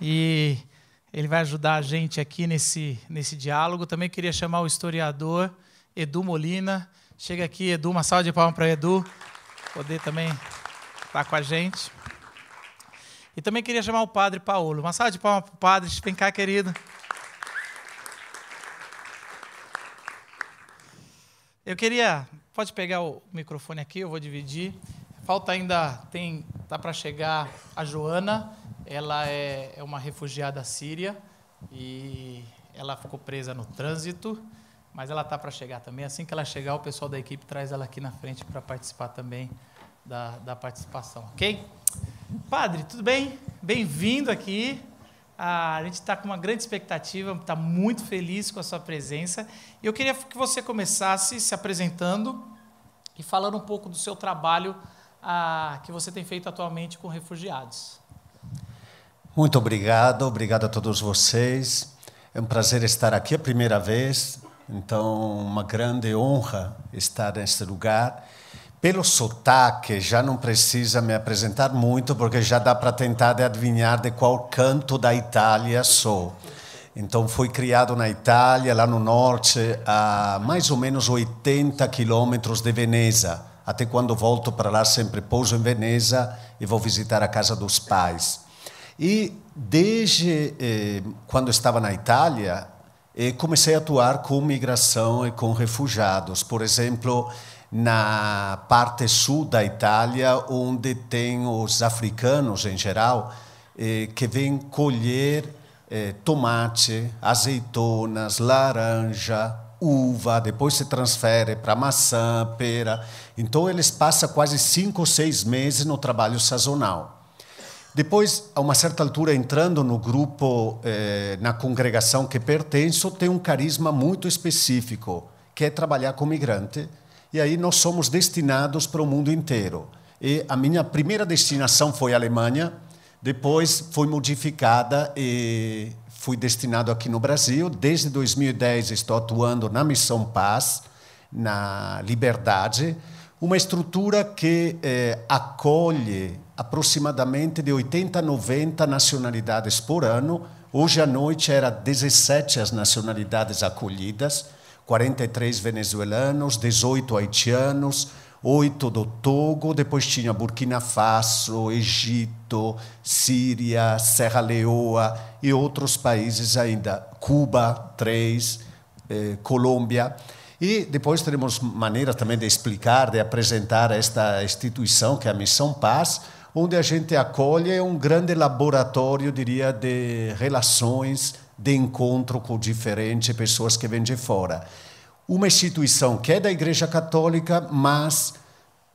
e ele vai ajudar a gente aqui nesse diálogo. Também queria chamar o historiador Edu Molina. Chega aqui, Edu, uma salva de palmas para Edu, poder também estar com a gente. E também queria chamar o padre Paulo. Uma salva de palmas para o padre. Vem cá, querido. Eu queria... Pode pegar o microfone aqui, eu vou dividir. Falta ainda... Tá para chegar a Joana. Ela é uma refugiada síria e ela ficou presa no trânsito, mas ela está para chegar também. Assim que ela chegar, o pessoal da equipe traz ela aqui na frente para participar também da participação, ok? Padre, tudo bem? Bem-vindo aqui. A gente está com uma grande expectativa, está muito feliz com a sua presença. E eu queria que você começasse se apresentando e falando um pouco do seu trabalho que você tem feito atualmente com refugiados. Muito obrigado a todos vocês. É um prazer estar aqui a primeira vez, então uma grande honra estar neste lugar. Pelo sotaque, já não precisa me apresentar muito, porque já dá para tentar adivinhar de qual canto da Itália sou. Então, fui criado na Itália, lá no norte, a mais ou menos 80 quilômetros de Veneza. Até quando volto para lá, sempre pouso em Veneza e vou visitar a casa dos pais. E desde quando estava na Itália, comecei a atuar com migração e com refugiados. Por exemplo, na parte sul da Itália, onde tem os africanos em geral, que vêm colher tomate, azeitonas, laranja, uva, depois se transfere para maçã, pera. Então, eles passam quase 5 ou 6 meses no trabalho sazonal. Depois, a uma certa altura, entrando no grupo, na congregação que pertenço, tem um carisma muito específico, que é trabalhar com migrante, e aí nós somos destinados para o mundo inteiro. E a minha primeira destinação foi a Alemanha, depois foi modificada e fui destinado aqui no Brasil. Desde 2010 estou atuando na Missão Paz, na Liberdade, uma estrutura que acolhe aproximadamente de 80 a 90 nacionalidades por ano. Hoje à noite eram 17 as nacionalidades acolhidas, 43 venezuelanos, 18 haitianos, 8 do Togo, depois tinha Burkina Faso, Egito, Síria, Serra Leoa e outros países ainda, Cuba, 3, Colômbia. E depois teremos maneira também de explicar, de apresentar esta instituição, que é a Missão Paz, onde a gente acolhe um grande laboratório, diria, de relações, de encontro com diferentes pessoas que vêm de fora. Uma instituição que é da Igreja Católica, mas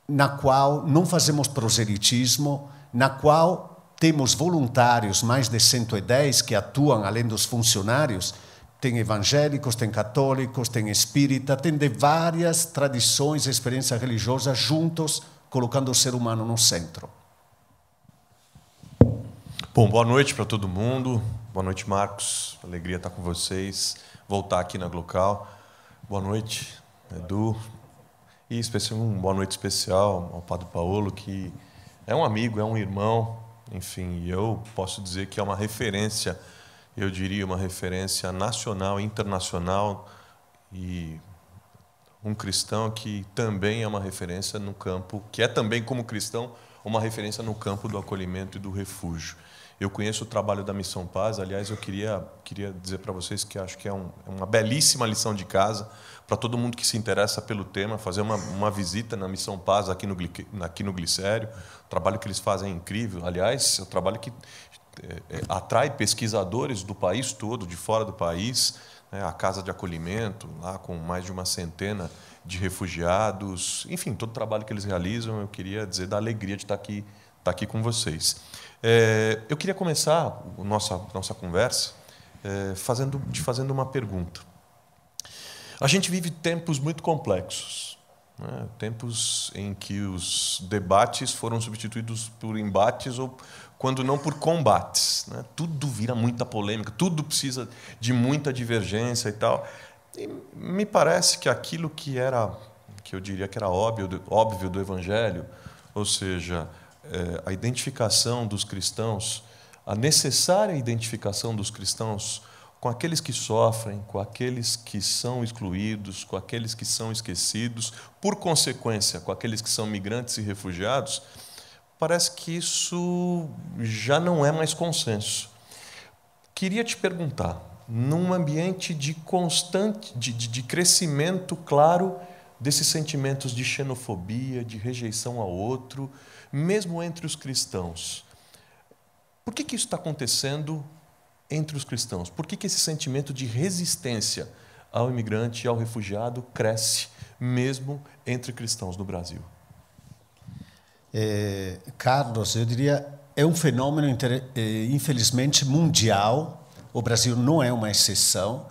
na qual não fazemos proselitismo, na qual temos voluntários, mais de 110, que atuam além dos funcionários. Tem evangélicos, tem católicos, tem espírita, tem de várias tradições e experiências religiosas juntos, colocando o ser humano no centro. Bom, boa noite para todo mundo. Boa noite, Marcos. Alegria estar com vocês. Voltar aqui na Glocal. Boa noite, Edu. E uma boa noite especial ao Padre Paulo, que é um amigo, é um irmão. Enfim, eu posso dizer que é uma referência, eu diria uma referência nacional, internacional, e um cristão que também é uma referência no campo, que é também, como cristão, uma referência no campo do acolhimento e do refúgio. Eu conheço o trabalho da Missão Paz. Aliás, eu queria dizer para vocês que acho que é uma belíssima lição de casa para todo mundo que se interessa pelo tema, fazer uma visita na Missão Paz aqui no Glicério. O trabalho que eles fazem é incrível. Aliás, é um trabalho que atrai pesquisadores do país todo, de fora do país, né? A casa de acolhimento, lá com mais de uma centena de refugiados. Enfim, todo o trabalho que eles realizam, eu queria dizer da alegria de estar aqui com vocês. Eu queria começar a nossa conversa fazendo uma pergunta. A gente vive tempos muito complexos, né? Tempos em que os debates foram substituídos por embates ou, quando não, por combates, né? Tudo vira muita polêmica, tudo precisa de muita divergência e tal. E me parece que aquilo que eu diria que era óbvio do Evangelho, ou seja, a identificação dos cristãos a necessária identificação dos cristãos com aqueles que sofrem, com aqueles que são excluídos, com aqueles que são esquecidos, por consequência, com aqueles que são migrantes e refugiados, parece que isso já não é mais consenso. Queria te perguntar, num ambiente de de crescimento claro desses sentimentos de xenofobia, de rejeição ao outro, mesmo entre os cristãos, por que isso está acontecendo entre os cristãos? Por que esse sentimento de resistência ao imigrante e ao refugiado cresce mesmo entre cristãos no Brasil? Carlos, eu diria, é um fenômeno, infelizmente, mundial. O Brasil não é uma exceção.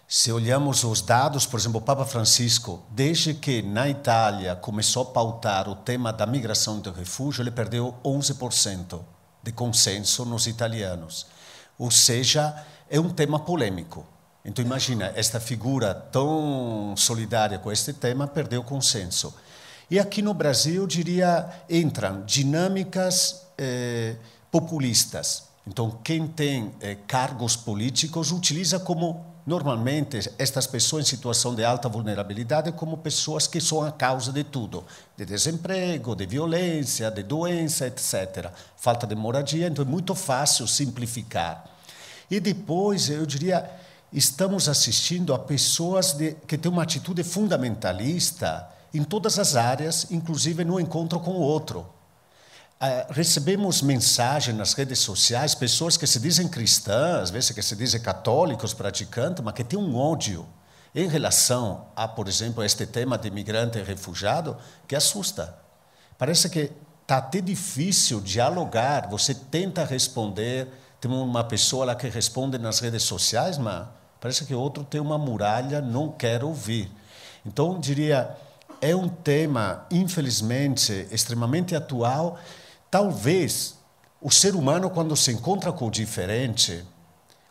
Se olhamos os dados, por exemplo, o Papa Francisco, desde que na Itália começou a pautar o tema da migração e do refúgio, ele perdeu 11% de consenso nos italianos. Ou seja, é um tema polêmico. Então, imagina, esta figura tão solidária com este tema perdeu consenso. E aqui no Brasil, eu diria, entram dinâmicas populistas. Então, quem tem cargos políticos utiliza como, normalmente, estas pessoas em situação de alta vulnerabilidade como pessoas que são a causa de tudo. De desemprego, de violência, de doença, etc. Falta de moradia, então é muito fácil simplificar. E depois, eu diria, estamos assistindo a pessoas que têm uma atitude fundamentalista em todas as áreas, inclusive no encontro com o outro. Recebemos mensagens nas redes sociais, pessoas que se dizem cristãs, às vezes que se dizem católicos, praticantes, mas que têm um ódio em relação a, por exemplo, este tema de imigrante e refugiado, que assusta. Parece que está até difícil dialogar, você tenta responder, tem uma pessoa lá que responde nas redes sociais, mas parece que o outro tem uma muralha, não quer ouvir. Então, diria, é um tema, infelizmente, extremamente atual. Talvez o ser humano, quando se encontra com o diferente,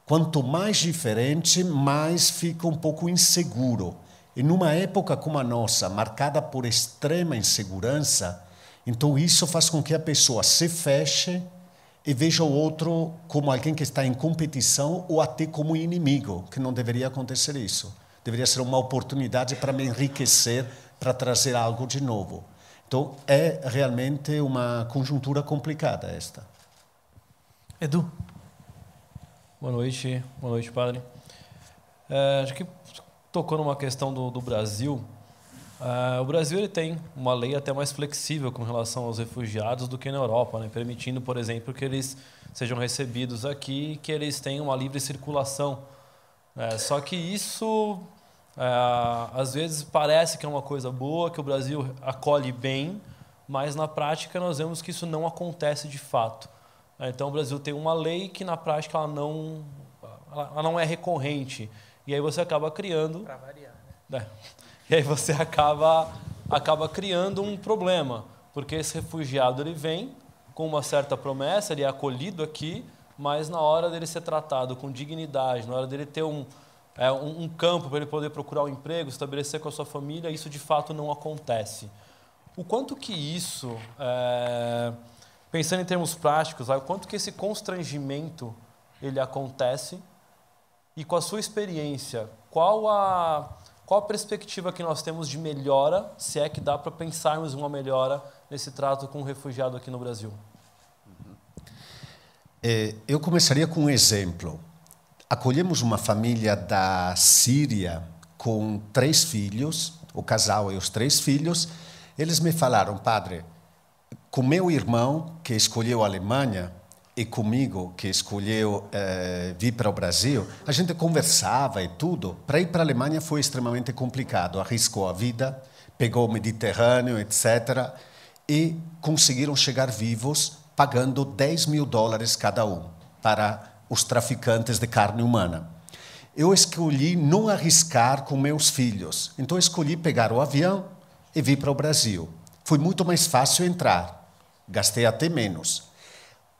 quanto mais diferente, mais fica um pouco inseguro. E numa época como a nossa, marcada por extrema insegurança, então isso faz com que a pessoa se feche e veja o outro como alguém que está em competição ou até como inimigo, que não deveria acontecer isso. Deveria ser uma oportunidade para me enriquecer, para trazer algo de novo. Então, é realmente uma conjuntura complicada esta. Edu. Boa noite, padre. Acho que tocou numa questão do Brasil. O Brasil ele tem uma lei até mais flexível com relação aos refugiados do que na Europa, né? Permitindo, por exemplo, que eles sejam recebidos aqui e que eles tenham uma livre circulação. Só que isso, às vezes, parece que é uma coisa boa, que o Brasil acolhe bem, mas na prática nós vemos que isso não acontece de fato. Então o Brasil tem uma lei que na prática ela não é recorrente. E aí você acaba criando... Para variar, né? E aí você acaba criando um problema, porque esse refugiado ele vem com uma certa promessa, ele é acolhido aqui, mas na hora dele ser tratado com dignidade, na hora dele ter um campo para ele poder procurar um emprego, estabelecer com a sua família, isso de fato não acontece. O quanto que isso, pensando em termos práticos, o quanto que esse constrangimento ele acontece e com a sua experiência, qual a perspectiva que nós temos de melhora, se é que dá para pensarmos em uma melhora nesse trato com o refugiado aqui no Brasil? Eu começaria com um exemplo. Acolhemos uma família da Síria com 3 filhos, o casal e os 3 filhos. Eles me falaram, padre, com meu irmão, que escolheu a Alemanha, e comigo, que escolheu vir para o Brasil, a gente conversava e tudo. Para ir para a Alemanha foi extremamente complicado. Arriscou a vida, pegou o Mediterrâneo, etc. E conseguiram chegar vivos, pagando $10.000 cada um para os traficantes de carne humana. Eu escolhi não arriscar com meus filhos. Então, escolhi pegar o avião e vir para o Brasil. Foi muito mais fácil entrar. Gastei até menos.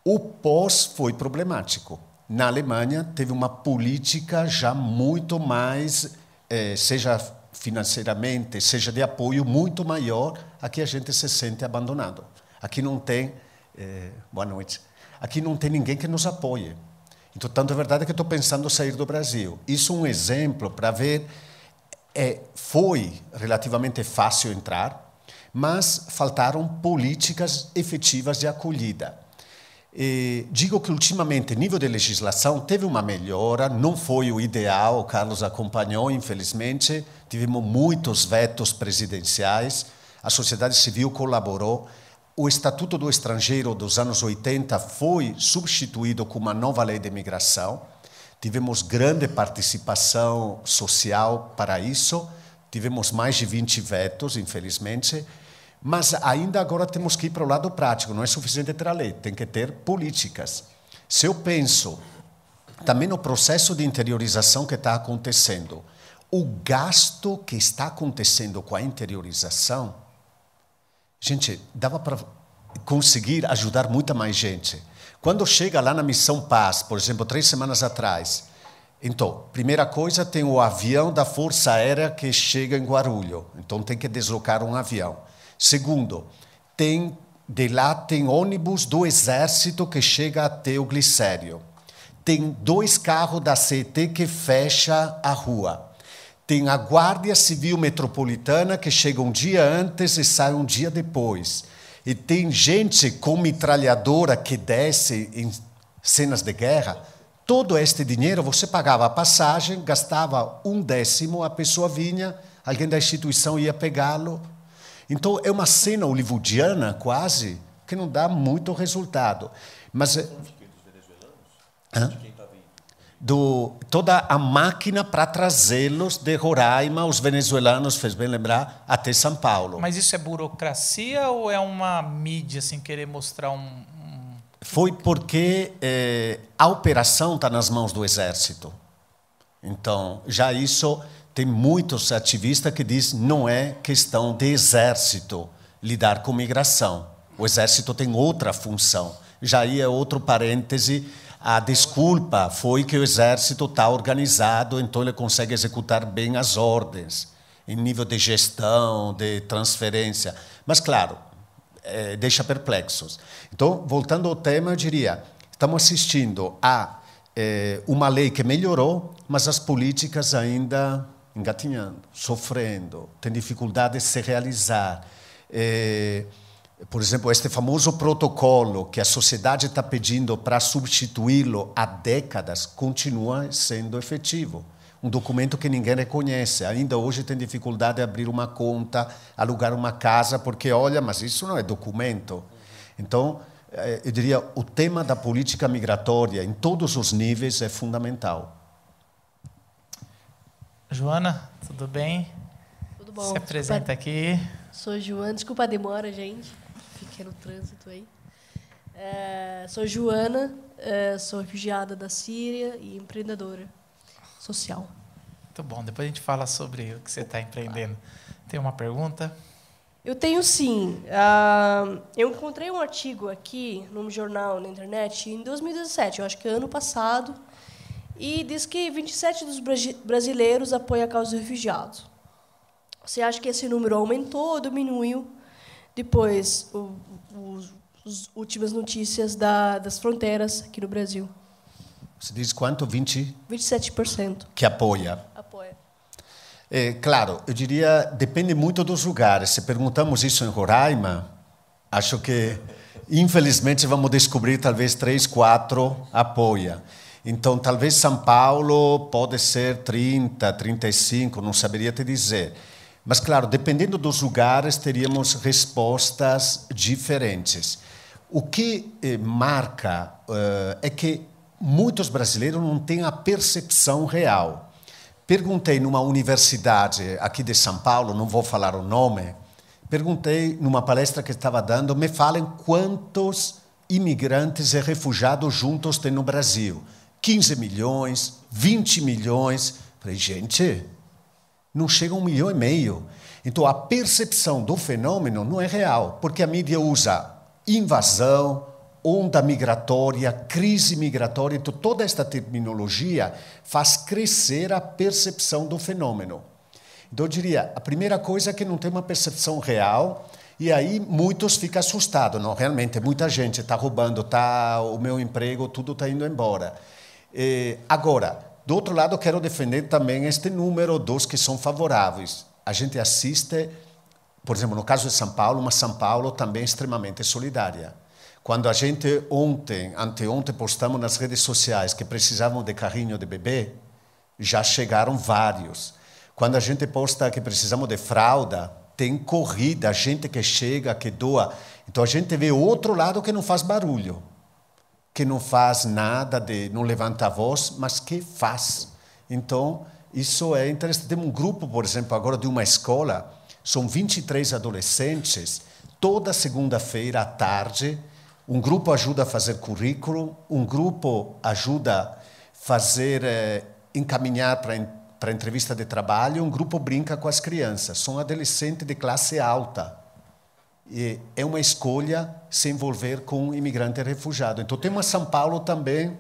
O pós foi problemático. Na Alemanha, teve uma política já muito mais, seja financeiramente, seja de apoio, muito maior. Aqui a gente se sente abandonado. Aqui não tem... boa noite. aqui não tem ninguém que nos apoie. Então, tanto é verdade que estou pensando em sair do Brasil. Isso é um exemplo para ver, foi relativamente fácil entrar, mas faltaram políticas efetivas de acolhida. Digo que, ultimamente, nível de legislação, teve uma melhora, não foi o ideal, o Carlos acompanhou, infelizmente, tivemos muitos vetos presidenciais, a sociedade civil colaborou, o Estatuto do Estrangeiro dos anos 80 foi substituído com uma nova lei de imigração, tivemos grande participação social para isso, tivemos mais de 20 vetos, infelizmente, mas ainda agora temos que ir para o lado prático, não é suficiente ter a lei, tem que ter políticas. Se eu penso também no processo de interiorização que está acontecendo, o gasto que está acontecendo com a interiorização, gente, dava para conseguir ajudar muita mais gente. Quando chega lá na Missão Paz, por exemplo, 3 semanas atrás, então, primeira coisa, tem o avião da Força Aérea que chega em Guarulhos, então tem que deslocar um avião. Segundo, de lá tem ônibus do Exército que chega até o Glicério. Tem 2 carros da CET que fecha a rua. Tem a Guarda Civil Metropolitana que chega um dia antes e sai um dia depois. E tem gente com metralhadora que desce em cenas de guerra. Todo este dinheiro, você pagava a passagem, gastava 1/10, a pessoa vinha, alguém da instituição ia pegá-lo. Então, é uma cena hollywoodiana, quase, que não dá muito resultado. Mas toda a máquina para trazê-los de Roraima, os venezuelanos, fez bem lembrar, até São Paulo. Mas isso é burocracia ou é uma mídia, assim, querer mostrar Foi porque a operação está nas mãos do Exército. Então, já isso... Tem muitos ativistas que dizem que não é questão de Exército lidar com migração. O Exército tem outra função. Já aí é outro parêntese. A desculpa foi que o Exército está organizado, então ele consegue executar bem as ordens, em nível de gestão, de transferência. Mas, claro, deixa perplexos. Então, voltando ao tema, eu diria, estamos assistindo a uma lei que melhorou, mas as políticas ainda... engatinhando, sofrendo, tem dificuldade de se realizar. Por exemplo, este famoso protocolo que a sociedade está pedindo para substituí-lo há décadas, continua sendo efetivo. Um documento que ninguém reconhece. Ainda hoje tem dificuldade de abrir uma conta, alugar uma casa, porque, olha, mas isso não é documento. Então, eu diria, o tema da política migratória, em todos os níveis, é fundamental. Joana, tudo bem? Tudo bom. Se apresenta aqui. Sou Joana, desculpa a demora, gente. Fiquei no trânsito aí. Sou Joana, sou refugiada da Síria e empreendedora social. Muito bom, depois a gente fala sobre o que você está empreendendo. Tem uma pergunta? Eu tenho sim. Eu encontrei um artigo aqui num jornal na internet em 2017, eu acho que ano passado, e diz que 27% dos brasileiros apoiam a causa dos refugiados. Você acha que esse número aumentou ou diminuiu depois as últimas notícias das fronteiras aqui no Brasil? Você diz quanto? 27%. Que apoia. Apoia. Claro, eu diria, depende muito dos lugares. Se perguntamos isso em Roraima, acho que, infelizmente, vamos descobrir talvez 3, 4 apoia. Então, talvez São Paulo pode ser 30, 35, não saberia te dizer. Mas, claro, dependendo dos lugares, teríamos respostas diferentes. O que marca é que muitos brasileiros não têm a percepção real. Perguntei numa universidade aqui de São Paulo, não vou falar o nome, perguntei numa palestra que estava dando, me falem quantos imigrantes e refugiados juntos tem no Brasil. 15 milhões, 20 milhões. Falei, gente, não chega a 1,5 milhão. Então, a percepção do fenômeno não é real, porque a mídia usa invasão, onda migratória, crise migratória. Então, toda esta terminologia faz crescer a percepção do fenômeno. Então, eu diria, a primeira coisa é que não tem uma percepção real E aí muitos ficam assustados, não? Realmente, muita gente está roubando, o meu emprego, tudo está indo embora. Agora, do outro lado, quero defender também este número dos que são favoráveis. A gente assiste, por exemplo, no caso de São Paulo, mas São Paulo também é extremamente solidária. Quando a gente anteontem, postamos nas redes sociais que precisavam de carrinho de bebê, já chegaram vários. Quando a gente posta que precisamos de fralda, tem corrida, gente que chega, que doa. Então a gente vê outro lado que não faz barulho, que não faz nada, não levanta a voz, mas que faz. Então, isso é interessante. Tem um grupo, por exemplo, agora de uma escola, são 23 adolescentes, toda segunda-feira à tarde, um grupo ajuda a fazer currículo, um grupo ajuda a encaminhar para entrevista de trabalho, um grupo brinca com as crianças. São adolescentes de classe alta. E é uma escolha se envolver com um imigrante refugiado. Então, tem uma São Paulo também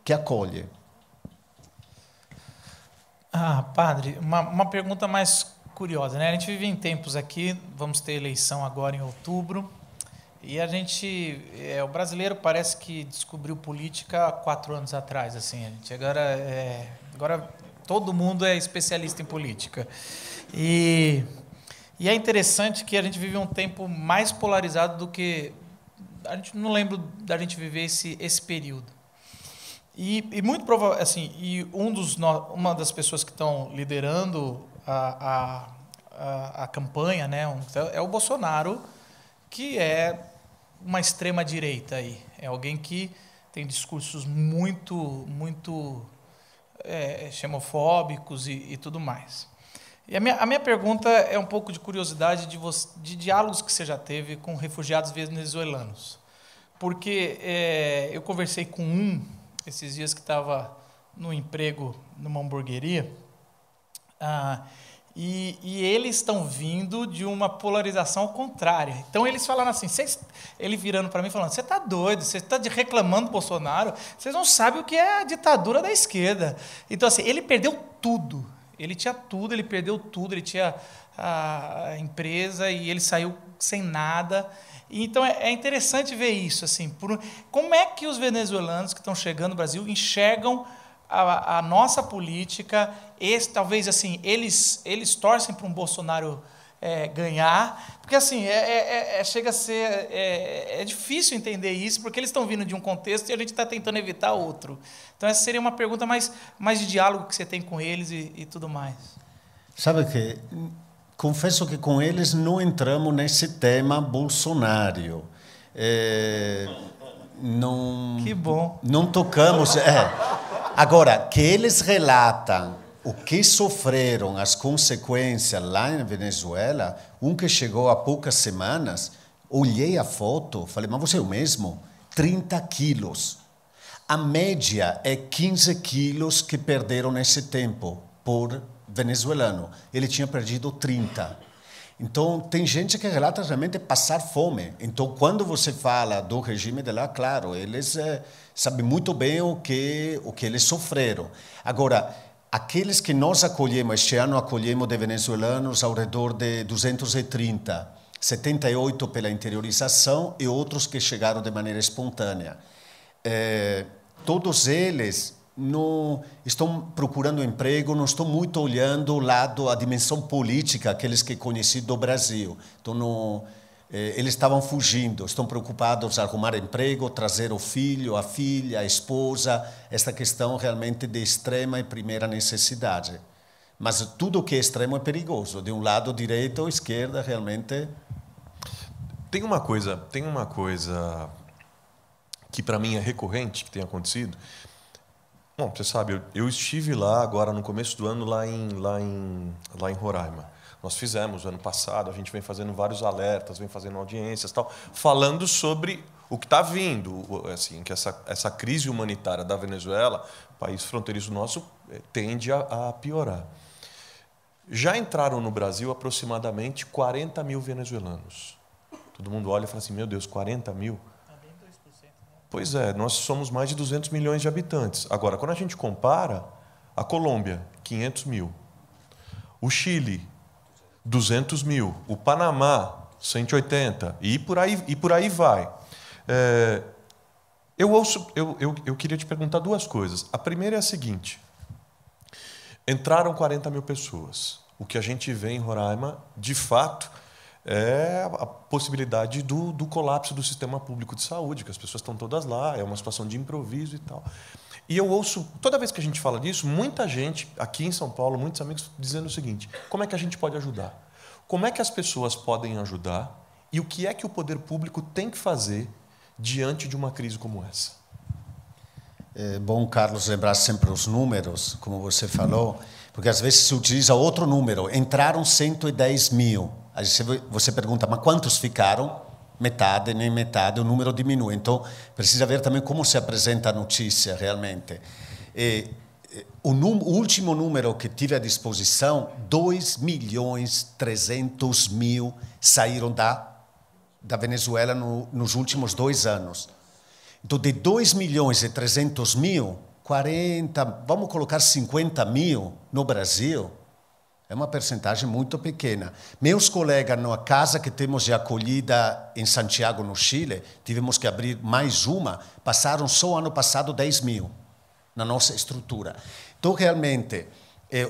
que acolhe. Padre, uma pergunta mais curiosa, né? A gente vive em tempos aqui, vamos ter eleição agora em outubro, e o brasileiro parece que descobriu política há 4 anos atrás, assim. A gente agora todo mundo é especialista em política. E é interessante que a gente vive um tempo mais polarizado do que... A gente não lembra da gente viver esse período. E muito provável, assim, uma das pessoas que estão liderando a campanha, né, é o Bolsonaro, que é uma extrema-direita aí. É alguém que tem discursos muito xenofóbicos e tudo mais. E a minha pergunta é um pouco de curiosidade de diálogos que você já teve com refugiados venezuelanos. Porque eu conversei com esses dias que estava no emprego numa hamburgueria, e eles estão vindo de uma polarização contrária. Então, eles falaram assim, ele virando para mim falando, você está doido, você está reclamando do Bolsonaro, vocês não sabem o que é a ditadura da esquerda. Então, assim, ele perdeu tudo. Ele tinha tudo, ele perdeu tudo, ele tinha a empresa e ele saiu sem nada. Então, é interessante ver isso. Assim, como é que os venezuelanos que estão chegando no Brasil enxergam a nossa política? Talvez assim, eles torcem para um Bolsonaro ganhar, porque assim, chega a ser... É difícil entender isso, porque eles estão vindo de um contexto e a gente está tentando evitar outro. Então, essa seria uma pergunta mais de diálogo que você tem com eles e tudo mais. Sabe que... Confesso que com eles não entramos nesse tema Bolsonaro. Que bom. Não tocamos... Agora, que eles relatam o que sofreram, as consequências lá na Venezuela, que chegou há poucas semanas, olhei a foto, falei, mas você é o mesmo? 30 quilos. A média é 15 quilos que perderam nesse tempo por venezuelano. Ele tinha perdido 30. Então, tem gente que relata realmente passar fome. Então, quando você fala do regime de lá, claro, eles sabem muito bem o que eles sofreram. Agora, aqueles que nós acolhemos, este ano acolhemos de venezuelanos ao redor de 230, 78 pela interiorização e outros que chegaram de maneira espontânea. Todos eles não estão procurando emprego, não estão muito olhando a dimensão política, aqueles que conheci do Brasil. Então, eles estavam fugindo, estão preocupados em arrumar emprego, trazer o filho, a filha, a esposa, esta questão realmente de extrema e primeira necessidade. Mas tudo que é extremo é perigoso, de um lado direita ou esquerda, realmente... Tem uma coisa que para mim é recorrente, que tem acontecido. Bom, você sabe, eu estive lá agora no começo do ano, lá em Roraima. Nós fizemos ano passado, a gente vem fazendo vários alertas, vem fazendo audiências, tal, falando sobre o que está vindo, assim, que essa crise humanitária da Venezuela, país fronteiriço nosso, tende a piorar. Já entraram no Brasil aproximadamente 40 mil venezuelanos. Todo mundo olha e fala assim, meu Deus, 40 mil? Pois é, nós somos mais de 200 milhões de habitantes. Agora, quando a gente compara, a Colômbia, 500 mil. O Chile, 200 mil. O Panamá, 180, e por aí vai. Eu queria te perguntar duas coisas. A primeira é a seguinte: entraram 40 mil pessoas. O que a gente vê em Roraima, de fato, é a possibilidade do colapso do sistema público de saúde, que as pessoas estão todas lá, é uma situação de improviso e tal. E eu ouço, toda vez que a gente fala disso, muita gente aqui em São Paulo, muitos amigos, dizendo o seguinte: como é que a gente pode ajudar? Como é que as pessoas podem ajudar? E o que é que o poder público tem que fazer diante de uma crise como essa? É bom, Carlos, lembrar sempre os números, como você falou, porque às vezes se utiliza outro número. Entraram 110 mil. Aí você pergunta, mas quantos ficaram? Metade, nem metade, o número diminui. Então, precisa ver também como se apresenta a notícia realmente. O último número que tive à disposição, 2.300.000 saíram da Venezuela nos últimos 2 anos. Então, de 2.300.000, 40, vamos colocar 50 mil no Brasil, é uma percentagem muito pequena. Meus colegas, na casa que temos de acolhida em Santiago, no Chile, tivemos que abrir mais uma, passaram só ano passado 10 mil na nossa estrutura. Então, realmente,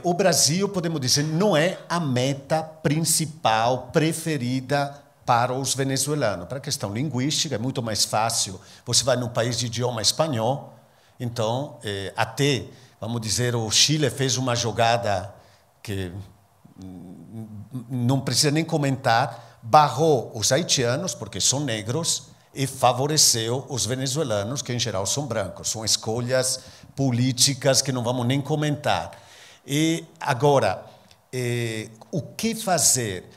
o Brasil, podemos dizer, não é a meta principal, preferida para os venezuelanos. Para a questão linguística, é muito mais fácil. Você vai num país de idioma espanhol, então, até, vamos dizer, o Chile fez uma jogada que não precisa nem comentar, barrou os haitianos, porque são negros, e favoreceu os venezuelanos, que em geral são brancos. São escolhas políticas que não vamos nem comentar. E agora, o que fazer?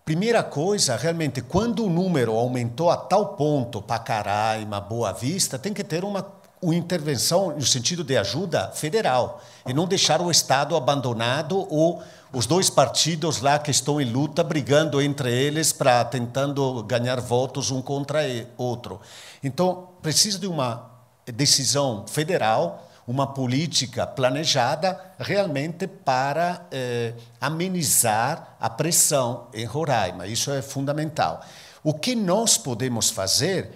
Primeira coisa, realmente, quando o número aumentou a tal ponto, Pacaraima, Boa Vista, tem que ter uma intervenção no sentido de ajuda federal e não deixar o Estado abandonado ou os dois partidos lá que estão em luta brigando entre eles para tentando ganhar votos um contra outro. Então, precisa de uma decisão federal, uma política planejada realmente para amenizar a pressão em Roraima. Isso é fundamental. O que nós podemos fazer?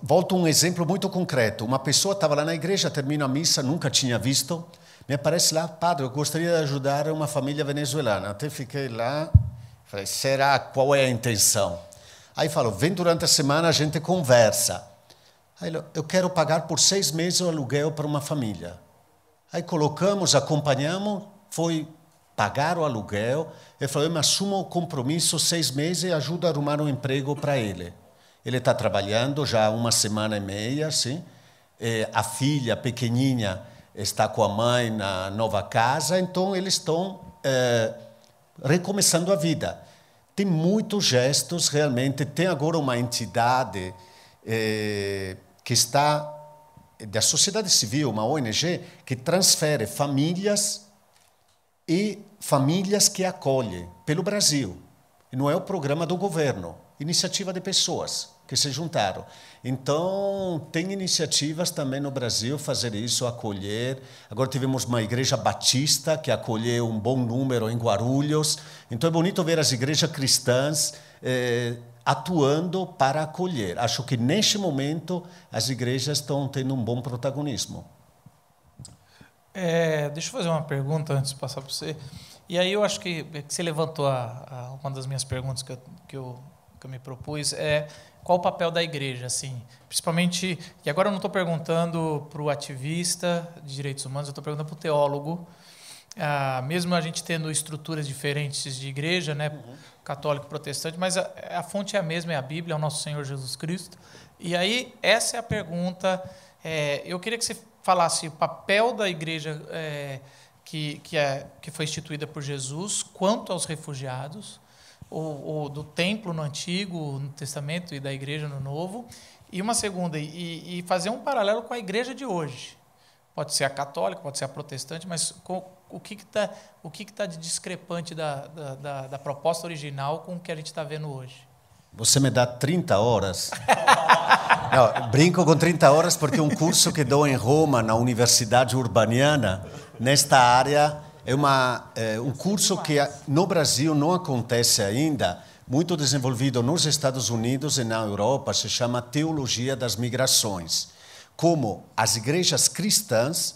Volto a um exemplo muito concreto. Uma pessoa estava lá na igreja, termina a missa, nunca tinha visto, me aparece lá: padre, eu gostaria de ajudar uma família venezuelana. Até fiquei lá, falei, será? Qual é a intenção? Aí falou, vem durante a semana, a gente conversa. Aí eu quero pagar por 6 meses o aluguel para uma família. Aí colocamos, acompanhamos, foi pagar o aluguel. Ele falou, eu me assumo o compromisso 6 meses e ajudo a arrumar um emprego para ele. Ele está trabalhando já há 1 semana e meia, sim. A filha pequenininha está com a mãe na nova casa, então eles estão recomeçando a vida. Tem muitos gestos, realmente. Tem agora uma entidade que está da sociedade civil, uma ONG, que transfere famílias e famílias que acolhem pelo Brasil. E não é o programa do governo, iniciativa de pessoas que se juntaram. Então, tem iniciativas também no Brasil fazer isso, acolher. Agora tivemos uma igreja batista que acolheu um bom número em Guarulhos. Então, é bonito ver as igrejas cristãs atuando para acolher. Acho que, neste momento, as igrejas estão tendo um bom protagonismo. Deixa eu fazer uma pergunta antes de passar para você. E aí eu acho que você levantou uma das minhas perguntas que eu me propus, qual o papel da igreja, assim, principalmente, e agora eu não estou perguntando para o ativista de direitos humanos, eu estou perguntando para o teólogo, mesmo a gente tendo estruturas diferentes de igreja, né, católico, protestante, mas a fonte é a mesma, é a Bíblia, é o nosso Senhor Jesus Cristo. E aí, essa é a pergunta. Eu queria que você falasse o papel da igreja que foi instituída por Jesus quanto aos refugiados, ou do templo no Antigo, no Testamento, e da igreja no Novo, e uma segunda, e fazer um paralelo com a igreja de hoje. Pode ser a católica, pode ser a protestante, mas o que está de discrepante da proposta original com o que a gente está vendo hoje? Você me dá 30 horas. Não, brinco com 30 horas porque um curso que dou em Roma, na Universidade Urbaniana, nesta área, é um curso que no Brasil não acontece ainda, muito desenvolvido nos Estados Unidos e na Europa, se chama Teologia das Migrações. Como as igrejas cristãs,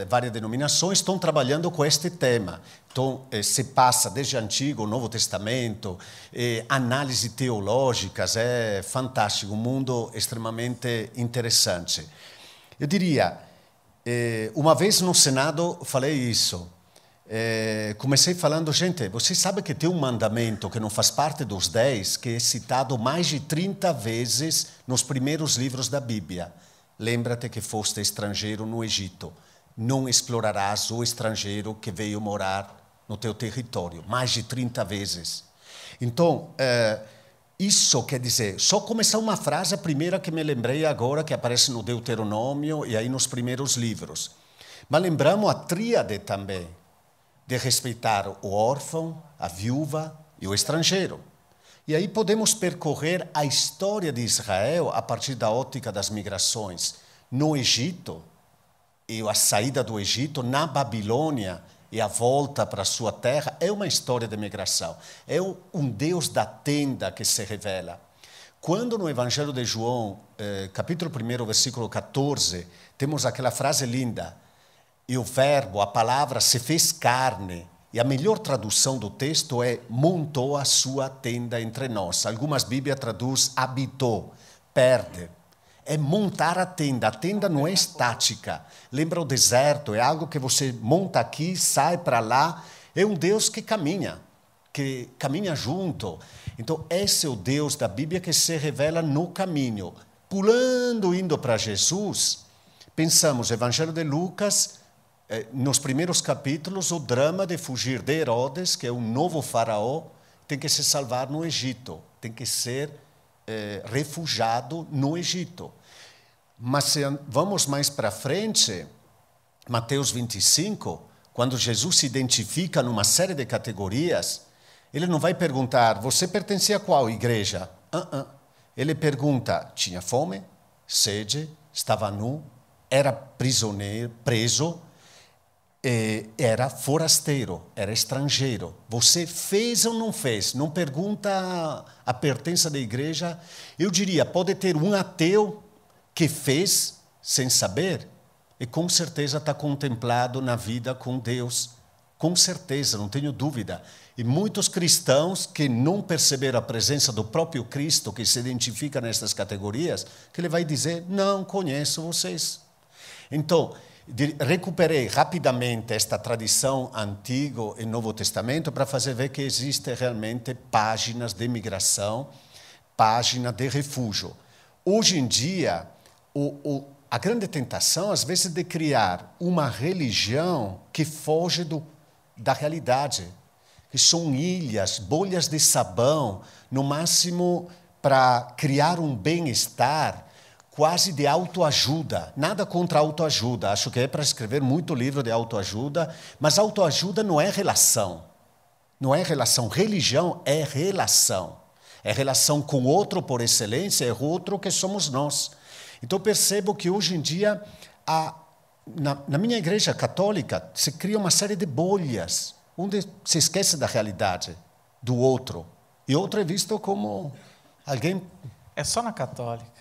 várias denominações, estão trabalhando com este tema. Então, se passa desde o Antigo, o Novo Testamento, análise teológicas, é fantástico, um mundo extremamente interessante. Eu diria, uma vez no Senado falei isso, comecei falando, gente, você sabe que tem um mandamento que não faz parte dos 10, que é citado mais de 30 vezes nos primeiros livros da Bíblia. Lembra-te que foste estrangeiro no Egito. Não explorarás o estrangeiro que veio morar no teu território. Mais de 30 vezes. Então, isso quer dizer, só começar uma frase, a primeira que me lembrei agora, que aparece no Deuteronômio e aí nos primeiros livros. Mas lembramos a tríade também, de respeitar o órfão, a viúva e o estrangeiro. E aí podemos percorrer a história de Israel a partir da ótica das migrações. No Egito, e a saída do Egito, na Babilônia e a volta para a sua terra, é uma história de migração. É um Deus da tenda que se revela. Quando no Evangelho de João, capítulo 1, versículo 14, temos aquela frase linda, e o verbo, a palavra, se fez carne. E a melhor tradução do texto é montou a sua tenda entre nós. Algumas Bíblias traduzem habitou, perde. É montar a tenda não é estática. Lembra o deserto, é algo que você monta aqui, sai para lá. É um Deus que caminha junto. Então, esse é o Deus da Bíblia que se revela no caminho. Pulando, indo para Jesus, pensamos, Evangelho de Lucas, nos primeiros capítulos, o drama de fugir de Herodes, que é um novo faraó, tem que se salvar no Egito, tem que ser refugiado no Egito. Mas se vamos mais para frente, Mateus 25, quando Jesus se identifica numa série de categorias, ele não vai perguntar, você pertencia a qual igreja? Ele pergunta, tinha fome, sede, estava nu, era prisioneiro, preso, era forasteiro, era estrangeiro. Você fez ou não fez? Não pergunta a pertença da igreja. Eu diria, pode ter um ateu que fez sem saber e com certeza está contemplado na vida com Deus. Com certeza, não tenho dúvida. E muitos cristãos que não perceberam a presença do próprio Cristo, que se identifica nessas categorias, que ele vai dizer, não conheço vocês. Então, recuperei rapidamente esta tradição Antigo e Novo Testamento para fazer ver que existem realmente páginas de migração, página de refúgio. Hoje em dia, a grande tentação, às vezes, é de criar uma religião que foge da realidade, que são ilhas, bolhas de sabão, no máximo para criar um bem-estar, quase de autoajuda. Nada contra autoajuda. Acho que é para escrever muito livro de autoajuda, mas autoajuda não é relação. Não é relação. Religião é relação. É relação com outro por excelência, é outro que somos nós. Então percebo que hoje em dia, na minha igreja católica, se cria uma série de bolhas, onde se esquece da realidade do outro. E outro é visto como alguém... É só na católica.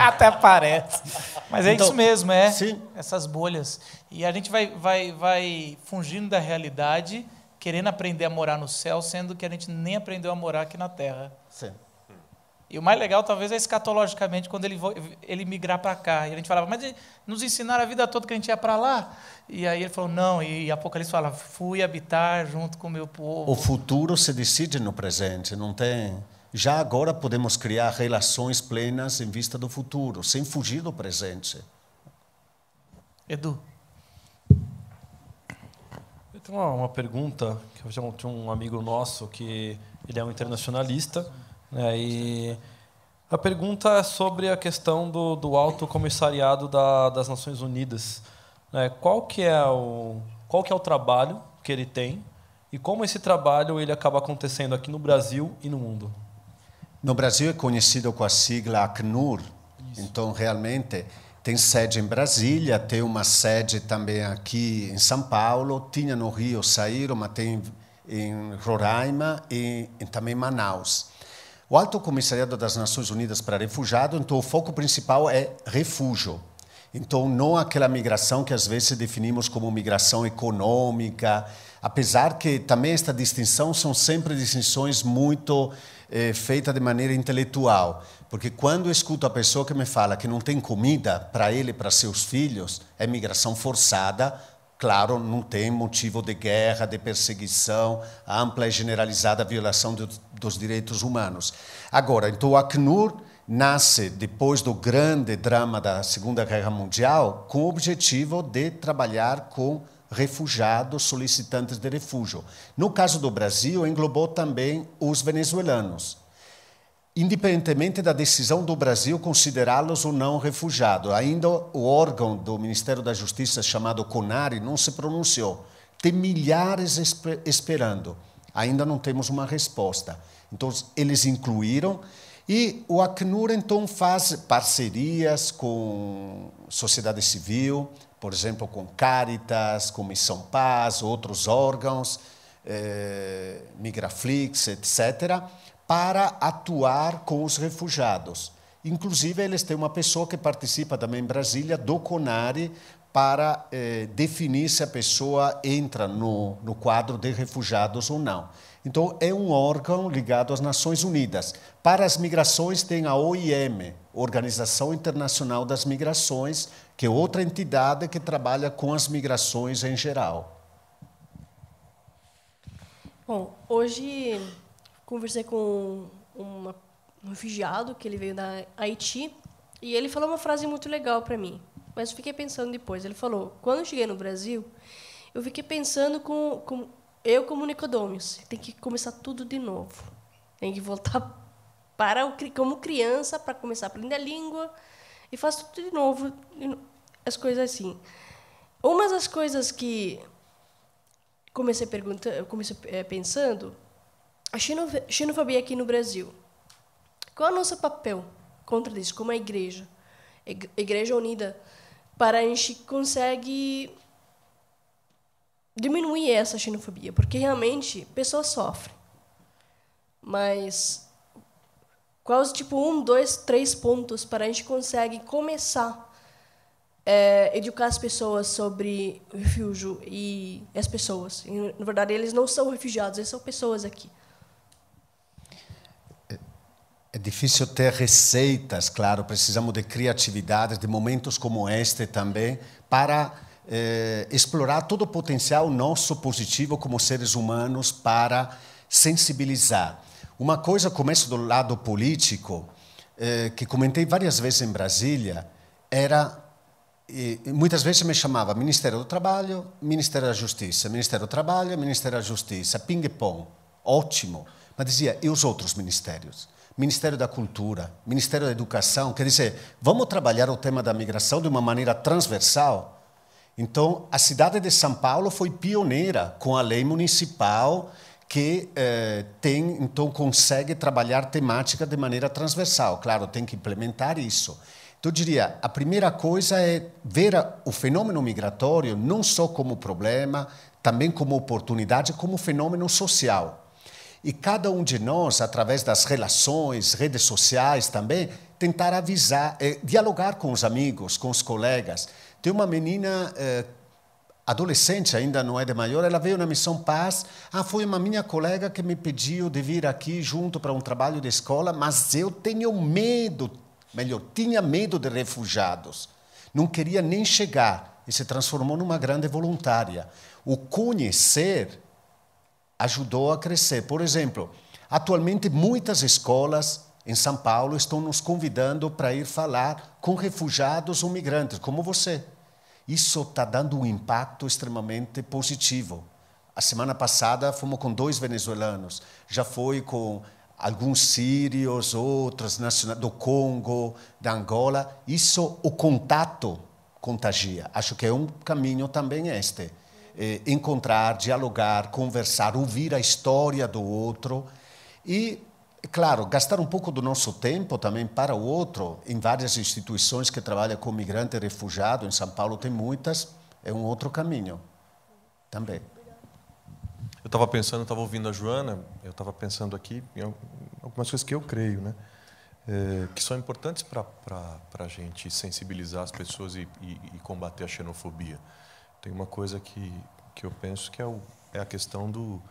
Até parece. Mas é então, isso mesmo, sim. Essas bolhas. E a gente vai fugindo da realidade, querendo aprender a morar no céu, sendo que a gente nem aprendeu a morar aqui na terra. Sim. E o mais legal, talvez, é escatologicamente, quando ele migrar para cá. E a gente falava, mas nos ensinaram a vida toda que a gente ia para lá. E aí ele falou, não. E Apocalipse fala, fui habitar junto com o meu povo. O futuro se decide no presente, não tem... Já agora podemos criar relações plenas em vista do futuro, sem fugir do presente. Edu. Eu tenho uma pergunta, que eu tinha um amigo nosso que ele é um internacionalista, né, e a pergunta é sobre a questão do Alto Comissariado das Nações Unidas. Né, qual que é o trabalho que ele tem e como esse trabalho ele acaba acontecendo aqui no Brasil e no mundo? No Brasil é conhecido com a sigla Acnur. Isso. Então, realmente, tem sede em Brasília, tem uma sede também aqui em São Paulo, tinha no Rio, saíram, mas tem em Roraima e também Manaus. O Alto Comissariado das Nações Unidas para Refugiados, então o foco principal é refúgio. Então não aquela migração que às vezes definimos como migração econômica, apesar que também esta distinção são sempre distinções muito feitas de maneira intelectual. Porque quando eu escuto a pessoa que me fala que não tem comida para ele e para seus filhos, é migração forçada. Claro, não tem motivo de guerra, de perseguição, ampla e generalizada violação dos direitos humanos. Agora, então, o Acnur nasce depois do grande drama da Segunda Guerra Mundial com o objetivo de trabalhar com refugiados, solicitantes de refúgio. No caso do Brasil, englobou também os venezuelanos. Independentemente da decisão do Brasil considerá-los ou não refugiados. Ainda o órgão do Ministério da Justiça, chamado CONARE, não se pronunciou. Tem milhares esperando. Ainda não temos uma resposta. Então, eles incluíram. E o Acnur, então, faz parcerias com sociedade civil, por exemplo, com Caritas, com Missão Paz, outros órgãos, Migraflix, etc., para atuar com os refugiados. Inclusive, eles têm uma pessoa que participa também em Brasília, do CONARE, para definir se a pessoa entra no quadro de refugiados ou não. Então, é um órgão ligado às Nações Unidas. Para as migrações, tem a OIM, Organização Internacional das Migrações, que é outra entidade que trabalha com as migrações em geral. Bom, hoje conversei com um refugiado que ele veio da Haiti e ele falou uma frase muito legal para mim, mas eu fiquei pensando depois. Ele falou: quando eu cheguei no Brasil, eu fiquei pensando como Nicodômios, tem que começar tudo de novo, tem que voltar como criança para começar a aprender a língua e faz tudo de novo, as coisas assim. Uma das coisas que comecei pensando, a xenofobia aqui no Brasil. Qual é o nosso papel contra isso, como a Igreja Unida, para a gente conseguir diminuir essa xenofobia? Porque, realmente, pessoas sofrem. Mas quais, 1, 2, 3 pontos para a gente conseguir começar a educar as pessoas sobre refúgio e as pessoas? E, na verdade, eles não são refugiados, eles são pessoas aqui. É difícil ter receitas, claro, precisamos de criatividade, de momentos como este também, para explorar todo o potencial nosso positivo como seres humanos para sensibilizar. Uma coisa, começo do lado político, que comentei várias vezes em Brasília, era, muitas vezes me chamava Ministério do Trabalho, Ministério da Justiça, Ministério do Trabalho, Ministério da Justiça, ping-pong, ótimo, mas dizia, e os outros ministérios? Ministério da Cultura, Ministério da Educação, quer dizer, vamos trabalhar o tema da migração de uma maneira transversal? Então, a cidade de São Paulo foi pioneira com a lei municipal que então consegue trabalhar temática de maneira transversal. Claro, tem que implementar isso. Então, eu diria, a primeira coisa é ver o fenômeno migratório não só como problema, também como oportunidade, como fenômeno social. E cada um de nós, através das relações, redes sociais também, tentar avisar, dialogar com os amigos, com os colegas. Tem uma menina, adolescente, ainda não é de maior, ela veio na Missão Paz. Foi uma minha colega que me pediu de vir aqui junto para um trabalho de escola, mas eu tenho medo, tinha medo de refugiados. Não queria nem chegar. E se transformou numa grande voluntária. O conhecer ajudou a crescer. Por exemplo, atualmente muitas escolas em São Paulo estão nos convidando para ir falar com refugiados ou migrantes, como você. Isso está dando um impacto extremamente positivo. A semana passada fomos com 2 venezuelanos, já foi com alguns sírios, outros do Congo, da Angola. Isso, o contato contagia. Acho que é um caminho também este. Encontrar, dialogar, conversar, ouvir a história do outro e, claro, gastar um pouco do nosso tempo também para o outro. Em várias instituições que trabalham com migrante e refugiado, em São Paulo tem muitas, é um outro caminho também. estava pensando, estava ouvindo a Joana, eu estava pensando aqui em algumas coisas que eu creio, né? Que são importantes para a gente sensibilizar as pessoas e combater a xenofobia. Tem uma coisa que eu penso que é a questão do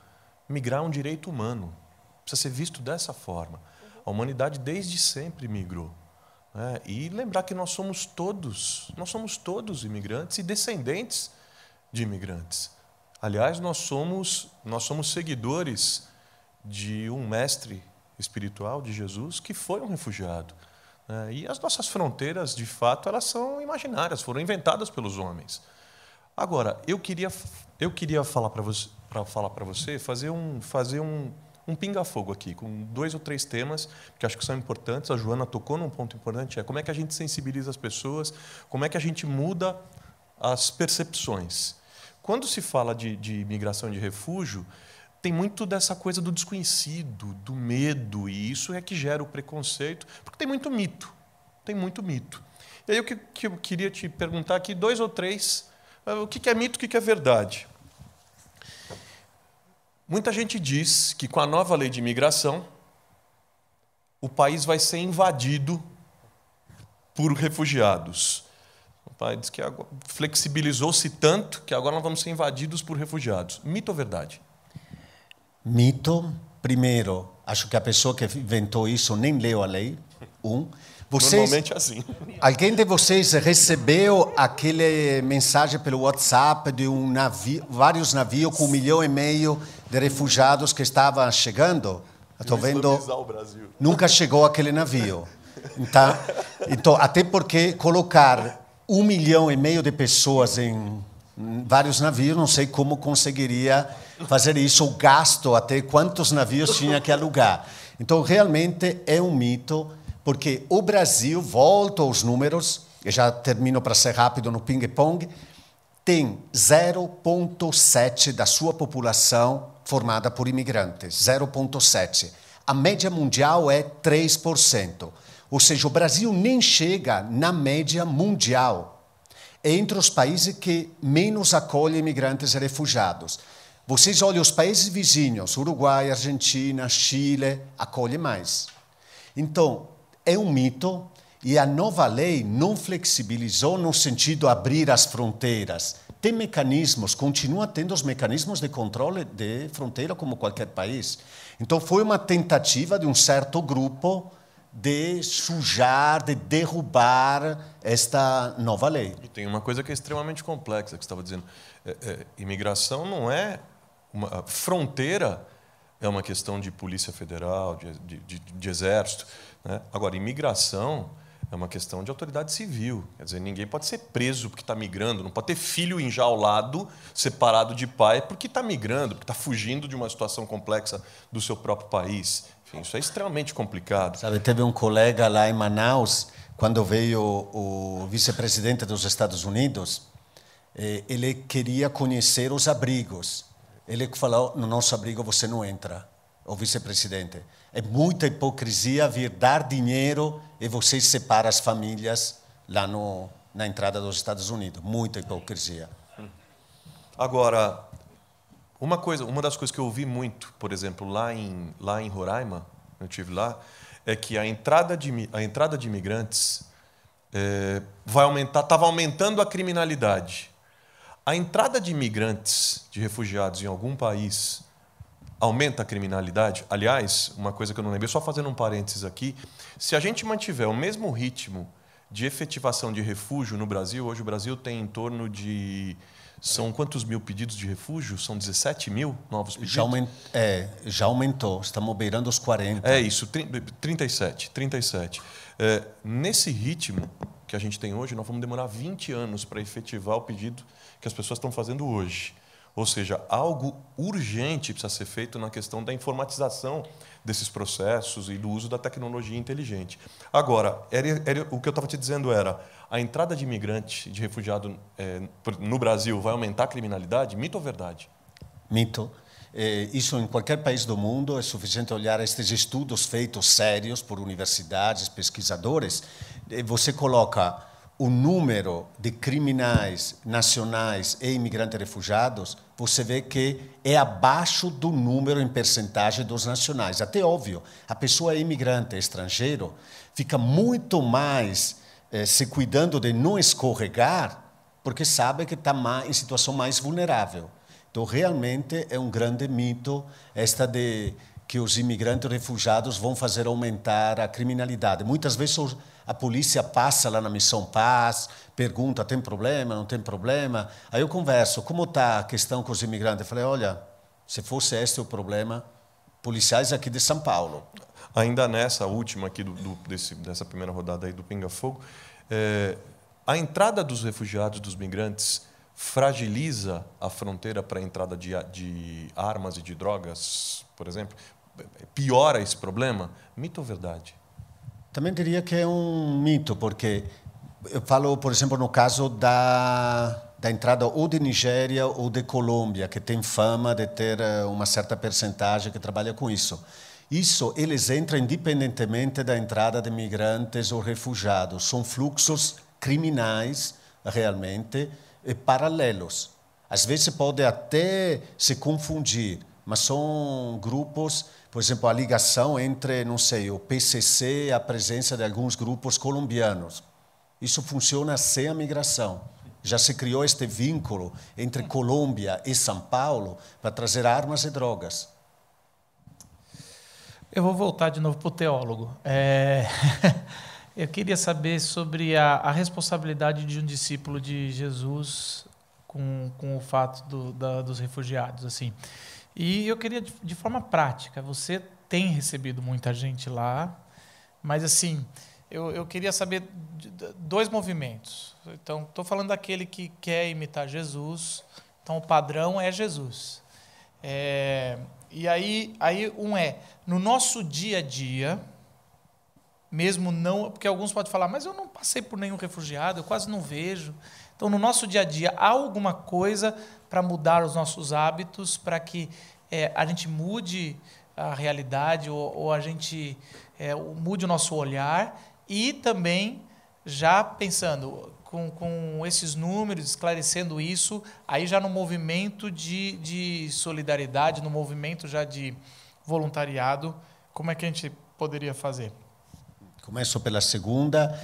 migrar um direito humano. Precisa ser visto dessa forma. A humanidade desde sempre migrou. Né? E lembrar que nós somos todos imigrantes e descendentes de imigrantes. Aliás, nós somos seguidores de um mestre espiritual, de Jesus, que foi um refugiado. Né? E as nossas fronteiras, de fato, elas são imaginárias, foram inventadas pelos homens. Agora, eu queria falar para você, fazer um pinga-fogo aqui, com 2 ou 3 temas, que acho que são importantes. A Joana tocou num ponto importante, como é que a gente sensibiliza as pessoas, como é que a gente muda as percepções. Quando se fala de migração e de refúgio, tem muito dessa coisa do desconhecido, do medo, e isso é que gera o preconceito, porque tem muito mito. E aí o que eu queria te perguntar aqui, 2 ou 3, o que é mito, o que é verdade? Muita gente diz que com a nova lei de imigração, o país vai ser invadido por refugiados. O país diz que flexibilizou-se tanto que agora nós vamos ser invadidos por refugiados. Mito ou verdade? Mito. Primeiro, acho que a pessoa que inventou isso nem leu a lei. Normalmente é assim. Alguém de vocês recebeu aquela mensagem pelo WhatsApp de vários navios com 1,5 milhão de refugiados que estavam chegando? Estou vendo. O Brasil. Nunca chegou aquele navio. Então, até porque colocar 1,5 milhão de pessoas em vários navios, não sei como conseguiria fazer isso, o gasto, até quantos navios tinha que alugar. Então, realmente é um mito, porque o Brasil, volto aos números, e já termino para ser rápido no ping-pong, tem 0,7% da sua população formada por imigrantes, 0,7%. A média mundial é 3%. Ou seja, o Brasil nem chega na média mundial. É entre os países que menos acolhem imigrantes e refugiados. Vocês olham os países vizinhos, Uruguai, Argentina, Chile, acolhem mais. Então, é um mito e a nova lei não flexibilizou no sentido de abrir as fronteiras. Tem mecanismos, continua tendo os mecanismos de controle de fronteira como qualquer país. Então, foi uma tentativa de um certo grupo de sujar, de derrubar esta nova lei. E tem uma coisa que é extremamente complexa, que você estava dizendo. Imigração não é uma fronteira, é uma questão de polícia federal, de exército. Né? Agora, imigração é uma questão de autoridade civil. Quer dizer, ninguém pode ser preso porque está migrando, não pode ter filho enjaulado, separado de pai, porque está migrando, porque está fugindo de uma situação complexa do seu próprio país. Enfim, isso é extremamente complicado. Sabe, teve um colega lá em Manaus, quando veio o vice-presidente dos Estados Unidos, ele queria conhecer os abrigos. Ele falou, no nosso abrigo você não entra, o vice-presidente. É muita hipocrisia vir dar dinheiro e vocês separam as famílias lá na entrada dos Estados Unidos. Muita hipocrisia. Agora, uma das coisas que eu ouvi muito, por exemplo, lá em Roraima, eu estive lá, é que a entrada de imigrantes estava aumentando a criminalidade. A entrada de imigrantes, de refugiados em algum país, aumenta a criminalidade? Aliás, uma coisa que eu não lembrei, só fazendo um parênteses aqui, se a gente mantiver o mesmo ritmo de efetivação de refúgio no Brasil, hoje o Brasil tem em torno de... São quantos mil pedidos de refúgio? São 17 mil novos pedidos? Já aumentou, estamos beirando os 40. É isso, 37. Nesse ritmo que a gente tem hoje, nós vamos demorar 20 anos para efetivar o pedido que as pessoas estão fazendo hoje. Ou seja, algo urgente precisa ser feito na questão da informatização desses processos e do uso da tecnologia inteligente. Agora, o que eu estava te dizendo era, a entrada de imigrante, de refugiado no Brasil vai aumentar a criminalidade? Mito ou verdade? Mito. Isso em qualquer país do mundo, é suficiente olhar estes estudos feitos sérios por universidades, pesquisadores. Você coloca o número de criminais nacionais e imigrantes refugiados, você vê que é abaixo do número em percentagem dos nacionais. Até óbvio, a pessoa é imigrante, é estrangeiro, fica muito mais se cuidando de não escorregar, porque sabe que está em situação mais vulnerável. Então, realmente, é um grande mito esta de que os imigrantes refugiados vão fazer aumentar a criminalidade. Muitas vezes a polícia passa lá na Missão Paz, pergunta, tem problema, não tem problema? Aí eu converso, como está a questão com os imigrantes? Eu falei, olha, se fosse este o problema, policiais aqui de São Paulo. Ainda nessa última aqui dessa primeira rodada aí do Pinga Fogo, a entrada dos refugiados, dos migrantes, fragiliza a fronteira para a entrada de armas e de drogas, por exemplo? Piora esse problema? Mito ou verdade? Também diria que é um mito, porque eu falo, por exemplo, no caso da entrada ou de Nigéria ou de Colômbia, que tem fama de ter uma certa percentagem que trabalha com isso. Isso, eles entram independentemente da entrada de migrantes ou refugiados. São fluxos criminais, realmente, paralelos. Às vezes pode até se confundir, mas são grupos, por exemplo, a ligação entre, não sei, o PCC e a presença de alguns grupos colombianos. Isso funciona sem a migração. Já se criou este vínculo entre Colômbia e São Paulo para trazer armas e drogas. Eu vou voltar de novo para o teólogo. Eu queria saber sobre a responsabilidade de um discípulo de Jesus com o fato dos refugiados, assim. E eu queria, de forma prática, você tem recebido muita gente lá, mas, assim, eu queria saber dois movimentos. Então, estou falando daquele que quer imitar Jesus, então o padrão é Jesus. E aí no nosso dia a dia, mesmo não... Porque alguns podem falar, mas eu não passei por nenhum refugiado, eu quase não vejo. Então, no nosso dia a dia, há alguma coisa para mudar os nossos hábitos, para que a gente mude a realidade ou a gente mude o nosso olhar e também já pensando com esses números, esclarecendo isso, aí já no movimento de solidariedade, no movimento já de voluntariado, como é que a gente poderia fazer? Começo pela segunda.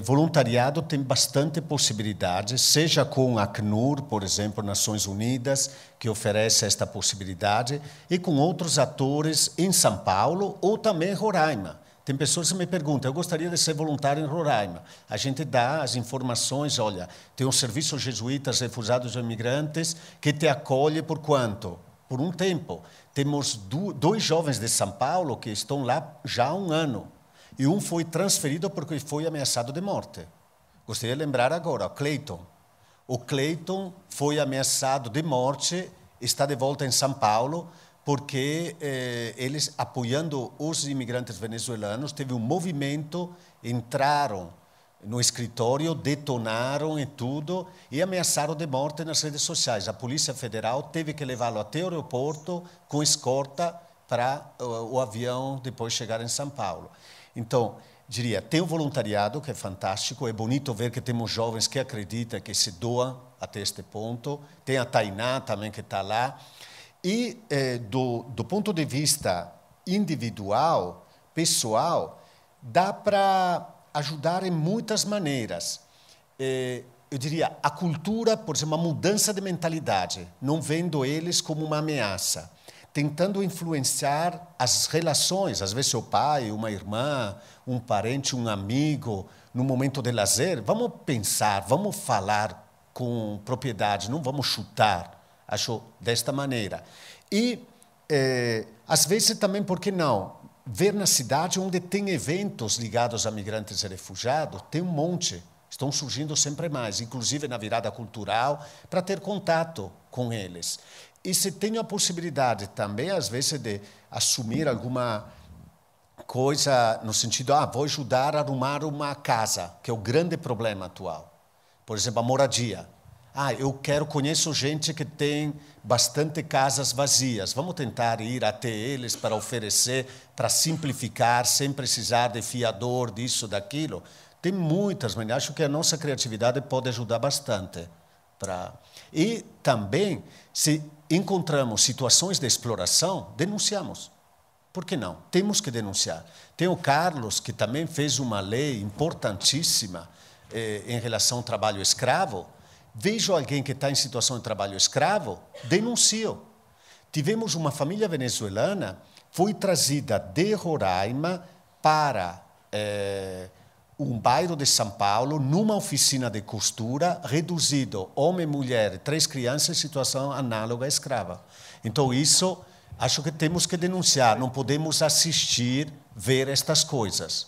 Voluntariado tem bastante possibilidades, seja com a Acnur, por exemplo, Nações Unidas, que oferece esta possibilidade, e com outros atores em São Paulo ou também em Roraima. Tem pessoas que me perguntam, eu gostaria de ser voluntário em Roraima. A gente dá as informações, olha, tem um serviço jesuítas refugiados e imigrantes que te acolhe por quanto? Por um tempo. Temos dois jovens de São Paulo que estão lá já há um ano. E um foi transferido porque foi ameaçado de morte. Gostaria de lembrar agora, o Cleiton. O Cleiton foi ameaçado de morte, está de volta em São Paulo, porque eles, apoiando os imigrantes venezuelanos, teve um movimento, entraram no escritório, detonaram e tudo, e ameaçaram de morte nas redes sociais. A Polícia Federal teve que levá-lo até o aeroporto com escorta para o avião depois chegar em São Paulo. Então, diria, tem o voluntariado, que é fantástico, é bonito ver que temos jovens que acreditam, que se doam até este ponto, tem a Tainá também que está lá, e do ponto de vista individual, pessoal, dá para ajudar em muitas maneiras. Eu diria, a cultura, por exemplo, uma mudança de mentalidade, não vendo eles como uma ameaça, tentando influenciar as relações, às vezes seu pai, uma irmã, um parente, um amigo, no momento de lazer, vamos pensar, vamos falar com propriedade, não vamos chutar, acho desta maneira. E, às vezes também, por que não, ver na cidade onde tem eventos ligados a migrantes e refugiados, tem um monte, estão surgindo sempre mais, inclusive na virada cultural, para ter contato com eles. E se tem a possibilidade também, às vezes, de assumir alguma coisa no sentido, vou ajudar a arrumar uma casa, que é o grande problema atual. Por exemplo, a moradia. Conheço gente que tem bastante casas vazias. Vamos tentar ir até eles para oferecer, para simplificar, sem precisar de fiador, disso, daquilo. Tem muitas maneiras. Acho que a nossa criatividade pode ajudar bastante. E também, se encontramos situações de exploração, denunciamos. Por que não? Temos que denunciar. Tem o Carlos, que também fez uma lei importantíssima em relação ao trabalho escravo. Vejo alguém que está em situação de trabalho escravo, denuncio. Tivemos uma família venezuelana, foi trazida de Roraima para um bairro de São Paulo, numa oficina de costura, reduzido homem, mulher, 3 crianças em situação análoga à escrava. Então, isso acho que temos que denunciar, não podemos assistir, ver estas coisas.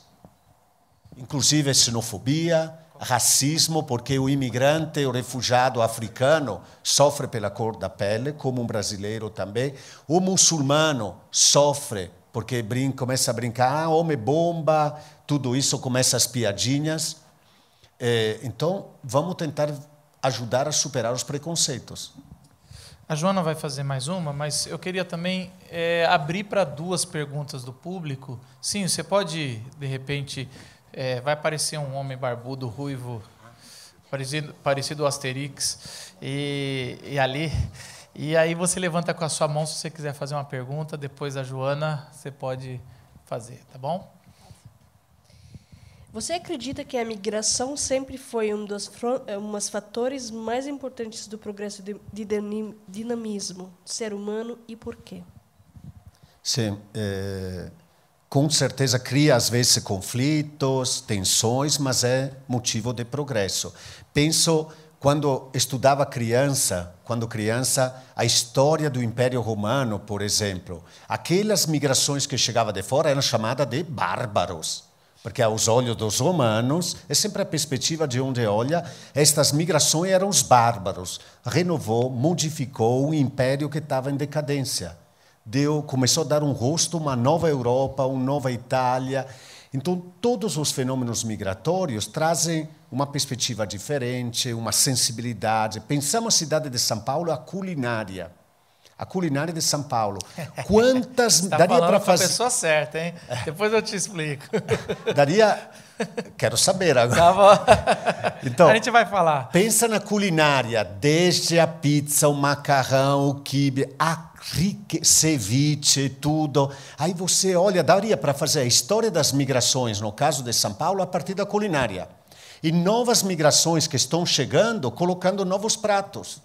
Inclusive xenofobia, racismo, porque o imigrante, o refugiado africano sofre pela cor da pele, como um brasileiro também. O muçulmano sofre porque começa a brincar, homem-bomba, tudo isso, começa as piadinhas. Então, vamos tentar ajudar a superar os preconceitos. A Joana vai fazer mais uma, mas eu queria também abrir para 2 perguntas do público. Sim, você pode, de repente, vai aparecer um homem barbudo, ruivo, parecido ao Asterix, e ali... E aí você levanta com a sua mão se você quiser fazer uma pergunta, depois a Joana, você pode fazer, tá bom? Você acredita que a migração sempre foi um dos fatores mais importantes do progresso de dinamismo do ser humano e por quê? Sim, com certeza cria às vezes conflitos, tensões, mas é motivo de progresso. Penso quando estudava quando criança, a história do Império Romano, por exemplo, aquelas migrações que chegavam de fora eram chamadas de bárbaros. Porque aos olhos dos romanos, é sempre a perspectiva de onde olha, estas migrações eram os bárbaros. Renovou, modificou o império que estava em decadência. Começou a dar um rosto a uma nova Europa, uma nova Itália. Então, todos os fenômenos migratórios trazem uma perspectiva diferente, uma sensibilidade. Pensamos a cidade de São Paulo, a culinária. A culinária de São Paulo. Quantas daria para fazer? A pessoa certa, hein? Depois eu te explico. Quero saber agora. Tá bom. Então, a gente vai falar. Pensa na culinária, desde a pizza, o macarrão, o quibe, ceviche, tudo. Aí você olha, daria para fazer a história das migrações, no caso de São Paulo, a partir da culinária. E novas migrações que estão chegando, colocando novos pratos.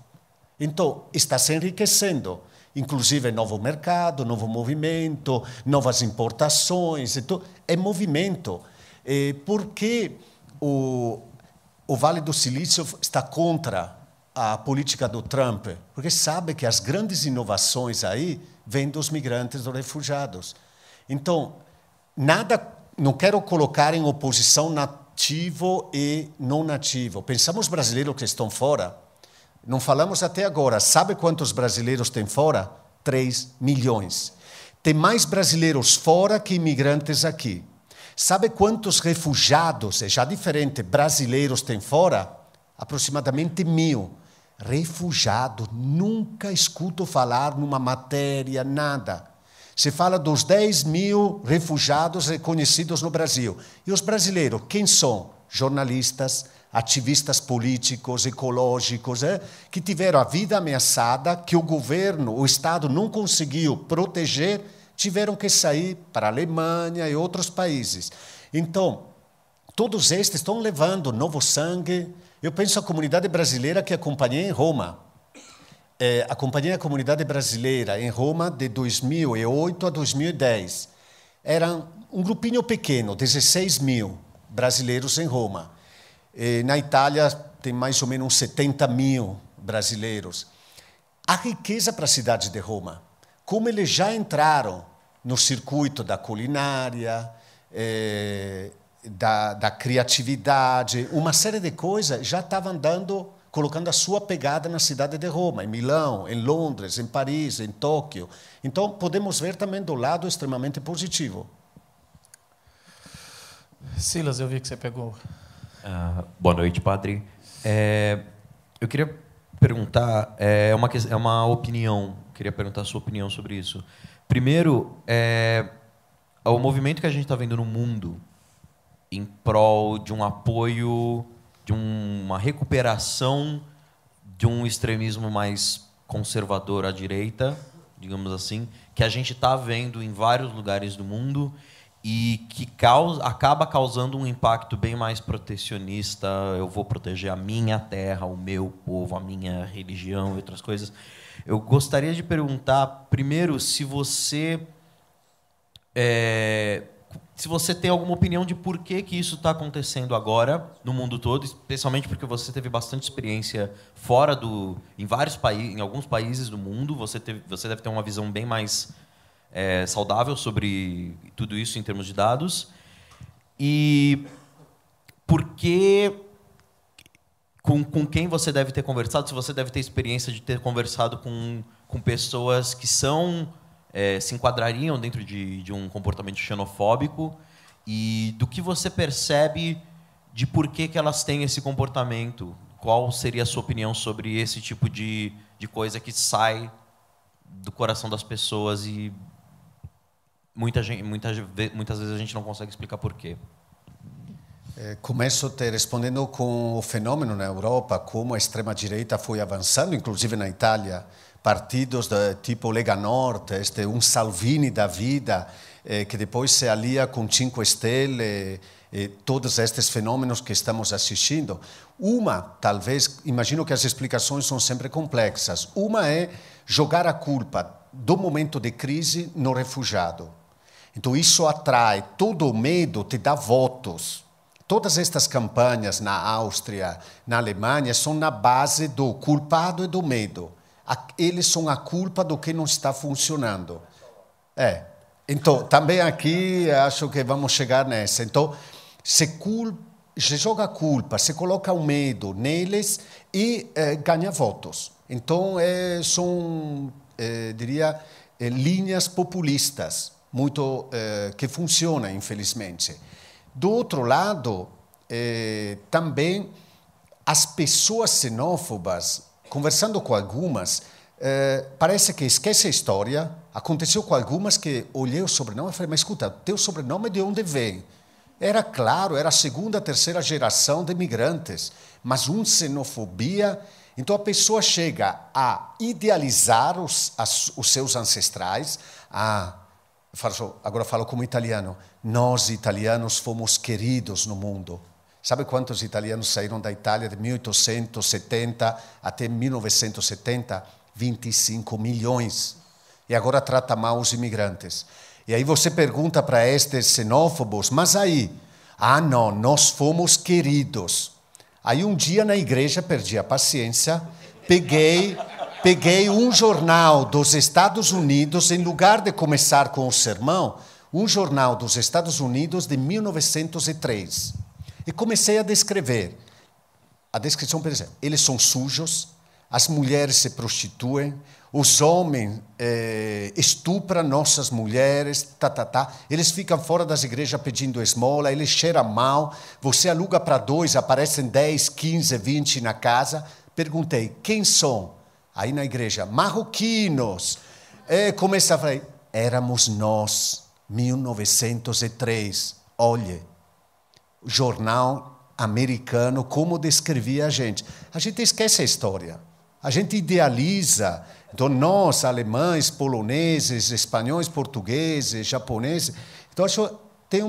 Então, está se enriquecendo, inclusive novo mercado, novo movimento, novas importações. Então, é movimento. Por que o Vale do Silício está contra a política do Trump? Porque sabe que as grandes inovações aí vêm dos migrantes, dos refugiados. Então, não quero colocar em oposição nativo e não nativo. Pensamos brasileiros que estão fora. Não falamos até agora. Sabe quantos brasileiros tem fora? 3 milhões. Tem mais brasileiros fora que imigrantes aqui. Sabe quantos refugiados, é já diferente, brasileiros tem fora? Aproximadamente 1.000. Refugiado, nunca escuto falar numa matéria, nada. Se fala dos 10.000 refugiados reconhecidos no Brasil. E os brasileiros, quem são? Jornalistas, ativistas políticos, ecológicos, que tiveram a vida ameaçada, que o governo, o Estado não conseguiu proteger, tiveram que sair para a Alemanha e outros países. Então, todos estes estão levando novo sangue. Eu penso a comunidade brasileira que acompanhei em Roma. Acompanhei a comunidade brasileira em Roma de 2008 a 2010. Era um grupinho pequeno, 16.000 brasileiros em Roma. Na Itália tem mais ou menos 70.000 brasileiros. A riqueza para a cidade de Roma, como eles já entraram no circuito da culinária, da criatividade, uma série de coisas já estavam colocando a sua pegada na cidade de Roma, em Milão, em Londres, em Paris, em Tóquio. Então, podemos ver também do lado extremamente positivo. Silas, eu vi que você pegou. Boa noite, padre. Eu queria perguntar, é uma opinião, queria perguntar a sua opinião sobre isso. Primeiro, o movimento que a gente está vendo no mundo em prol de um apoio, de uma recuperação de um extremismo mais conservador à direita, digamos assim, que a gente está vendo em vários lugares do mundo e que acaba causando um impacto bem mais protecionista. Eu vou proteger a minha terra, o meu povo, a minha religião e outras coisas. Eu gostaria de perguntar, primeiro, se você tem alguma opinião de por que isso está acontecendo agora no mundo todo, especialmente porque você teve bastante experiência em vários países, em alguns países do mundo. Você deve ter uma visão bem mais saudável sobre tudo isso em termos de dados. E por que, com quem você deve ter conversado, se você deve ter experiência de ter conversado com pessoas que se enquadrariam dentro de um comportamento xenofóbico, e do que você percebe de por que elas têm esse comportamento. Qual seria a sua opinião sobre esse tipo de coisa que sai do coração das pessoas e muitas vezes a gente não consegue explicar por quê? Começo te respondendo com o fenômeno na Europa, como a extrema-direita foi avançando, inclusive na Itália. Partidos tipo Lega Nord, um Salvini da vida, que depois se alia com Cinque Stelle, todos estes fenômenos que estamos assistindo. Talvez, imagino que as explicações são sempre complexas. Uma é jogar a culpa do momento de crise no refugiado. Então, isso atrai todo o medo, te dá votos. Todas estas campanhas na Áustria, na Alemanha, são na base do culpado e do medo. Eles são a culpa do que não está funcionando. Então, também aqui acho que vamos chegar nessa. Então, se joga a culpa, se coloca o medo neles e ganha votos. Então, são, diria, linhas populistas, muito que funcionam, infelizmente. Do outro lado, também as pessoas xenófobas, conversando com algumas, parece que esquece a história. Aconteceu com algumas que olhei o sobrenome e falei, mas escuta, teu sobrenome de onde vem? Era claro, era a segunda, terceira geração de imigrantes, mas xenofobia. Então a pessoa chega a idealizar os seus ancestrais. Agora falo como italiano. Nós, italianos, fomos queridos no mundo. Sabe quantos italianos saíram da Itália de 1870 até 1970? 25 milhões. E agora trata mal os imigrantes. E aí você pergunta para estes xenófobos, mas aí? Não, nós fomos queridos. Aí um dia na igreja perdi a paciência, peguei um jornal dos Estados Unidos, em lugar de começar com o sermão, um jornal dos Estados Unidos de 1903. E comecei a descrever. A descrição, por exemplo, eles são sujos, as mulheres se prostituem, os homens estupram nossas mulheres, eles ficam fora das igrejas pedindo esmola, eles cheiram mal, você aluga para 2, aparecem 10, 15, 20 na casa. Perguntei, quem são? Aí na igreja, marroquinos. Começa a falar, éramos nós, 1903, olhe. Jornal americano, como descrevia a gente. A gente esquece a história. A gente idealiza. Então, nós, alemães, poloneses, espanhóis, portugueses, japoneses. Então, acho que tem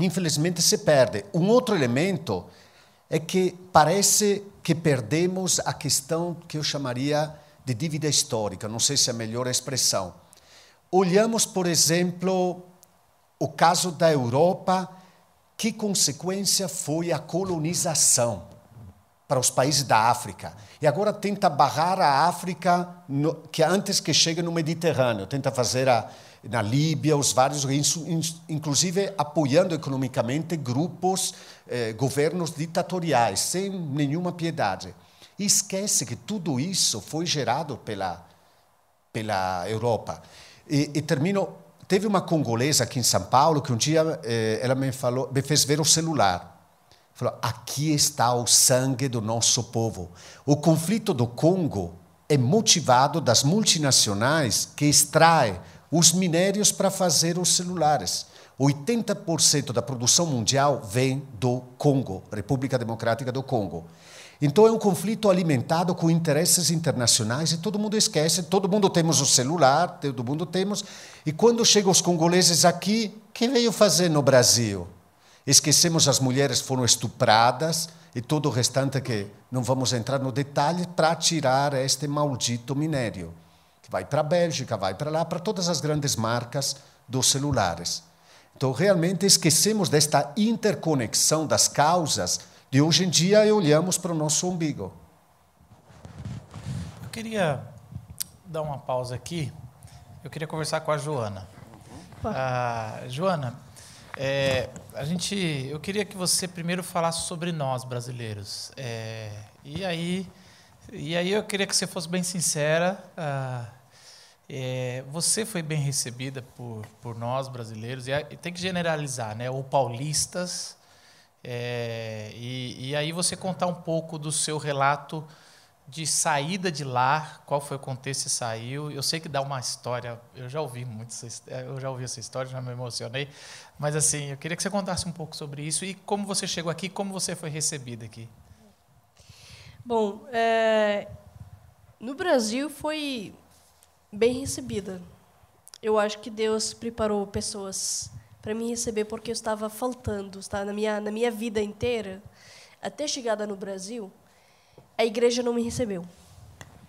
infelizmente, se perde. Um outro elemento é que parece que perdemos a questão que eu chamaria de dívida histórica. Não sei se é a melhor expressão. Olhamos, por exemplo, o caso da Europa. Que consequência foi a colonização para os países da África? E agora tenta barrar a África, que antes que chegue no Mediterrâneo, tenta fazer na Líbia, os vários, inclusive apoiando economicamente grupos, governos ditatoriais, sem nenhuma piedade. E esquece que tudo isso foi gerado pela Europa. E termino... Teve uma congolesa aqui em São Paulo que um dia ela me fez ver o celular. Falou, aqui está o sangue do nosso povo. O conflito do Congo é motivado das multinacionais que extraem os minérios para fazer os celulares. 80% da produção mundial vem do Congo, República Democrática do Congo. Então é um conflito alimentado com interesses internacionais e todo mundo esquece, todo mundo temos o celular, todo mundo temos, e quando chegam os congoleses aqui, o que veio fazer no Brasil? Esquecemos as mulheres foram estupradas e todo o restante que não vamos entrar no detalhe para tirar este maldito minério, que vai para a Bélgica, vai para lá, para todas as grandes marcas dos celulares. Então, realmente esquecemos desta interconexão das causas de hoje em dia e olhamos para o nosso umbigo. Eu queria dar uma pausa aqui. Eu queria conversar com a Joana. Joana, eu queria que você primeiro falasse sobre nós, brasileiros. E aí eu queria que você fosse bem sincera. Você foi bem recebida por nós, brasileiros, e tem que generalizar, né? Ou paulistas. E aí você contar um pouco do seu relato de saída de lá, qual foi o contexto que saiu. Eu sei que dá uma história, eu já ouvi essa história, já me emocionei, mas assim, eu queria que você contasse um pouco sobre isso e como você chegou aqui, como você foi recebida aqui. Bom, no Brasil foi bem recebida. Eu acho que Deus preparou pessoas para me receber porque eu estava faltando, na minha vida inteira, até chegada no Brasil, a igreja não me recebeu.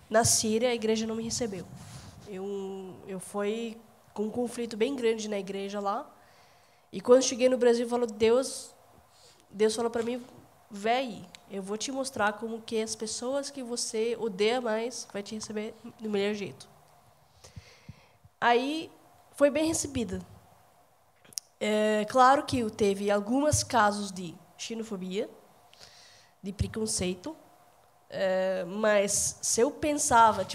Na Síria, a igreja não me recebeu. Eu fui com um conflito bem grande na igreja lá. E quando cheguei no Brasil, Deus falou para mim, véi, eu vou te mostrar como que as pessoas que você odeia mais vai te receber do melhor jeito. Aí foi bem recebida. Claro que teve alguns casos de xenofobia, de preconceito, mas se eu pensava,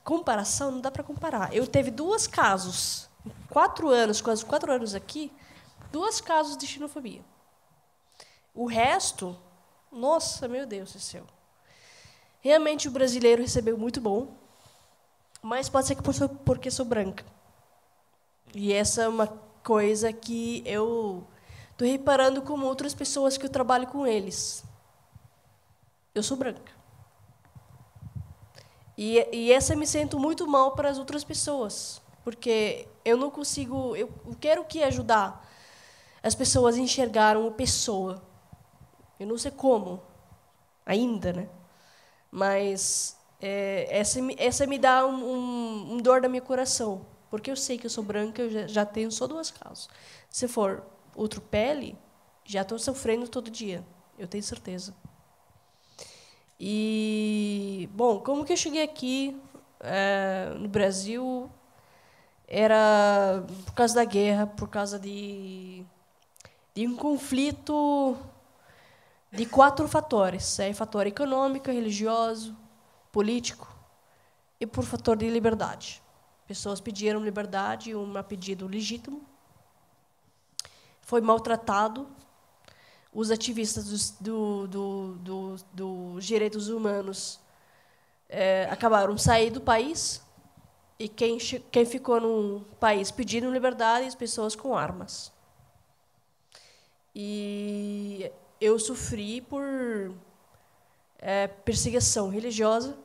comparação, não dá para comparar. Eu teve 2 casos, 4 anos, quase 4 anos aqui, 2 casos de xenofobia. O resto, nossa, meu Deus do céu. Realmente o brasileiro recebeu muito bom, mas pode ser que porque sou branca. E essa é uma coisa que eu estou reparando com outras pessoas que eu trabalho com eles. Eu sou branca. E essa me sinto muito mal para as outras pessoas, porque eu não consigo. Eu quero ajudar as pessoas a enxergar uma pessoa. Eu não sei como, ainda, né? Mas essa me dá um dor no meu coração, porque eu sei que eu sou branca, eu já tenho só 2 casos. Se for outra pele, já estou sofrendo todo dia, eu tenho certeza. E, bom, como que eu cheguei aqui no Brasil? Era por causa da guerra, por causa de um conflito de 4 fatores. Fator econômico, religioso, político e por fator de liberdade. Pessoas pediram liberdade, um pedido legítimo. Foi maltratado. Os ativistas dos direitos humanos acabaram de sair do país e quem ficou no país pedindo liberdade, as pessoas com armas. E eu sofri por perseguição religiosa,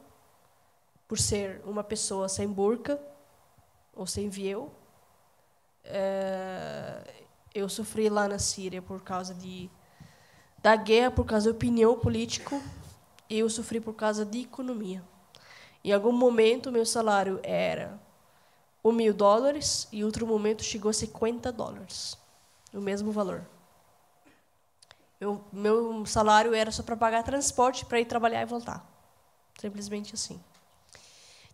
por ser uma pessoa sem burca ou sem véu. Eu sofri lá na Síria por causa da guerra, por causa da opinião política, e eu sofri por causa de economia. Em algum momento, meu salário era $1.000 e em outro momento chegou a $50, o mesmo valor. Meu salário era só para pagar transporte para ir trabalhar e voltar. Simplesmente assim.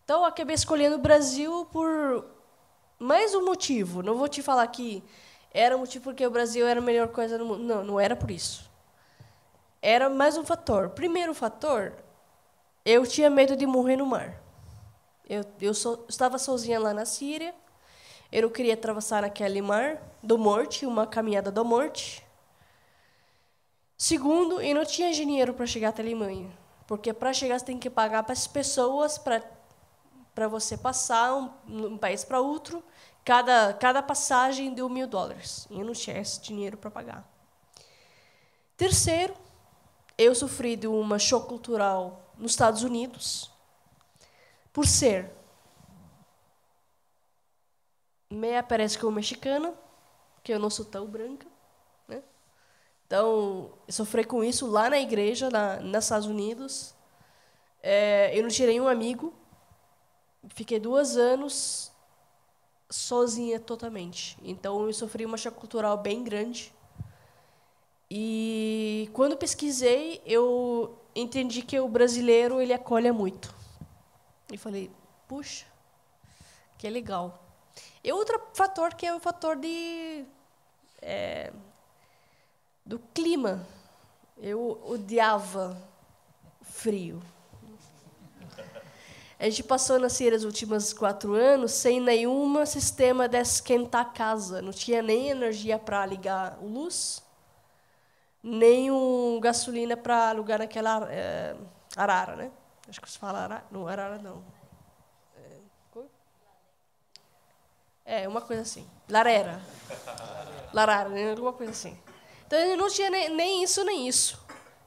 Então, eu acabei escolhendo o Brasil por mais um motivo. Não vou te falar que era um motivo porque o Brasil era a melhor coisa do mundo. Não, não era por isso. Era mais um fator. Primeiro fator, eu tinha medo de morrer no mar. Eu estava sozinha lá na Síria. Eu não queria atravessar aquele mar da morte, uma caminhada da morte. Segundo, eu não tinha dinheiro para chegar até a Alemanha. Porque para chegar você tem que pagar para as pessoas para você passar um país para outro. Cada passagem deu $1.000. E eu não tinha esse dinheiro para pagar. Terceiro, eu sofri de uma choque cultural nos Estados Unidos por ser meia parece que eu mexicana, que eu não sou tão branca, né? Então, eu sofri com isso lá na igreja, nos Estados Unidos. Eu não tinha nenhum amigo. Fiquei 2 anos sozinha totalmente. Então, eu sofri uma choque cultural bem grande. E quando pesquisei, eu entendi que o brasileiro ele acolhe muito. E falei, puxa, que legal. E outro fator que é o fator do clima. Eu odiava frio. A gente passou na Síria os últimos 4 anos sem nenhum sistema de esquentar a casa. Não tinha nem energia para ligar a luz, nem gasolina para alugar naquela arara, né? Acho que se fala arara. Não, arara não. Uma coisa assim. Larera, né? Alguma coisa assim. Então, eu não tinha nem isso, nem isso.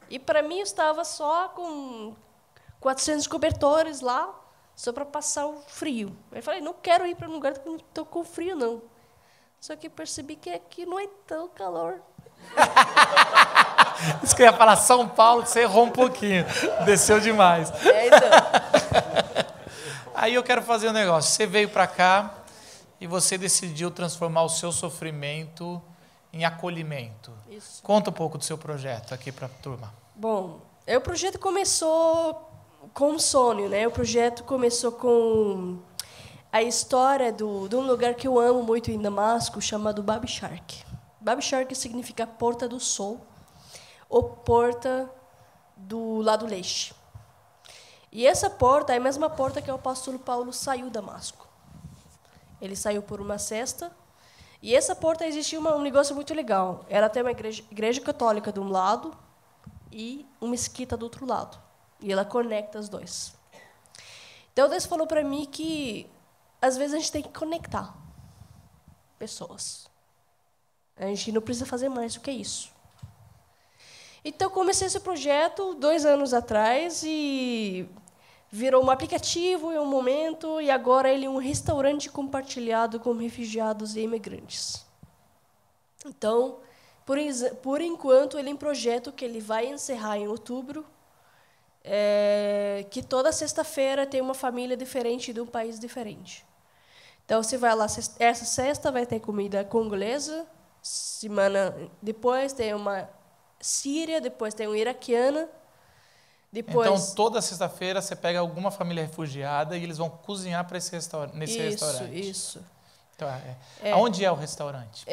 E, para mim, eu estava só com 400 cobertores lá, só para passar o frio. Eu falei, não quero ir para um lugar que não estou com frio, não. Só que percebi que aqui não é tão calor. Isso que eu ia falar, São Paulo, você errou um pouquinho. Desceu demais. Então. Aí eu quero fazer um negócio. Você veio para cá e você decidiu transformar o seu sofrimento em acolhimento. Isso. Conta um pouco do seu projeto aqui para a turma. Bom, o projeto começou com um sonho, né? O projeto começou com a história de um lugar que eu amo muito em Damasco, chamado Babi Shark. Babi Shark significa Porta do Sol, ou Porta do Lado Leste. E essa porta é a mesma porta que o apóstolo Paulo saiu de Damasco. Ele saiu por uma cesta. E essa porta existia um negócio muito legal. Ela tem uma igreja católica de um lado e uma mesquita do outro lado. E ela conecta os dois. Então, Deus falou para mim que, às vezes, a gente tem que conectar pessoas. A gente não precisa fazer mais do que isso. Então, comecei esse projeto 2 anos atrás e virou um aplicativo em um momento, e agora ele é um restaurante compartilhado com refugiados e imigrantes. Então, por enquanto, ele é um projeto que ele vai encerrar em outubro, que toda sexta-feira tem uma família diferente de um país diferente. Então, você vai lá, essa sexta vai ter comida congolesa, semana depois tem uma síria, depois tem uma iraquiana. Depois... Então, toda sexta-feira, você pega alguma família refugiada e eles vão cozinhar para nesse restaurante. Isso. Então, aonde é o restaurante?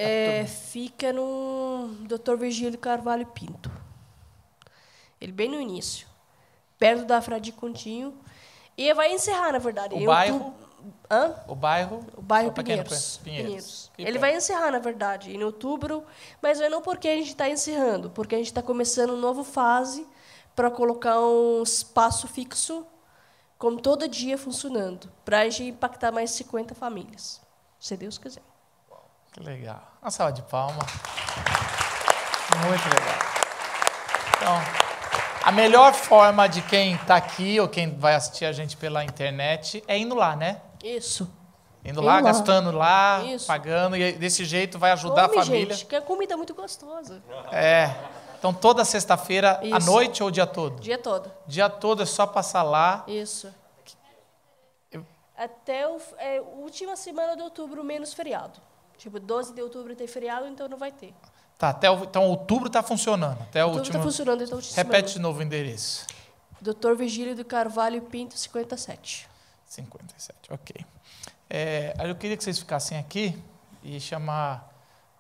Fica no Dr. Virgílio Carvalho Pinto. Ele bem no início, perto da Frade Continho. E vai encerrar, na verdade. O bairro? O bairro? O bairro Pinheiros. Ele vai encerrar, na verdade, em outubro, mas não porque a gente está encerrando, porque a gente está começando uma nova fase para colocar um espaço fixo, como todo dia funcionando, para a gente impactar mais 50 famílias, se Deus quiser. Que legal. Uma salva de palmas. Muito legal. Então, a melhor forma de quem está aqui ou quem vai assistir a gente pela internet é indo lá, né? Isso. Indo lá, gastando lá, Isso. pagando, e desse jeito vai ajudar a família. Gente, que a comida é muito gostosa. Então, toda sexta-feira, à noite ou o dia todo? Dia todo. Dia todo é só passar lá. Isso. Até a última semana de outubro, menos feriado. Tipo, 12 de outubro tem feriado, então não vai ter. Tá, então outubro está funcionando. Até o Outubro último. está funcionando até a última Repete semana. de novo o endereço. Dr. Virgílio do Carvalho Pinto, 57. 57, ok. Eu queria que vocês ficassem aqui e chamar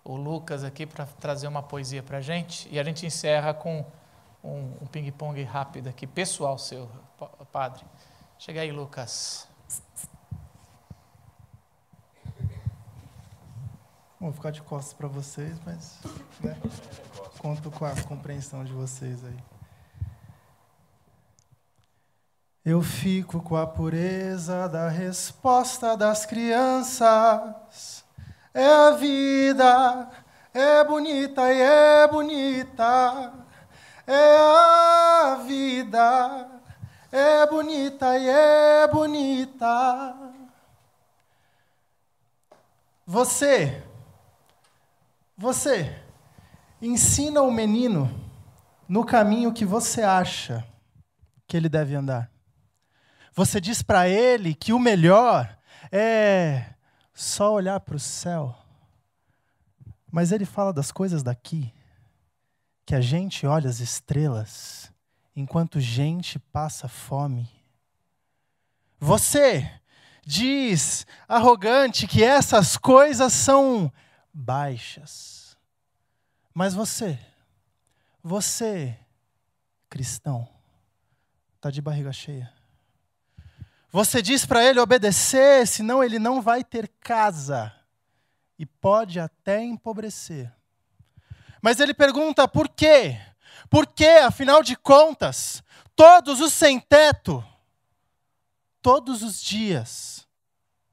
o Lucas aqui para trazer uma poesia para a gente. E a gente encerra com um ping-pong rápido aqui, pessoal seu, padre. Chega aí, Lucas. Vou ficar de costas para vocês, mas né, conto com a compreensão de vocês aí. Eu fico com a pureza da resposta das crianças. É a vida, é bonita e é bonita. É a vida, é bonita e é bonita. Você ensina o menino no caminho que você acha que ele deve andar. Você diz para ele que o melhor é só olhar para o céu. Mas ele fala das coisas daqui, que a gente olha as estrelas enquanto gente passa fome. Você diz, arrogante, que essas coisas são baixas. Mas você, cristão, está de barriga cheia. Você diz para ele obedecer, senão ele não vai ter casa e pode até empobrecer. Mas ele pergunta por quê? Por quê, afinal de contas, todos os sem-teto, todos os dias,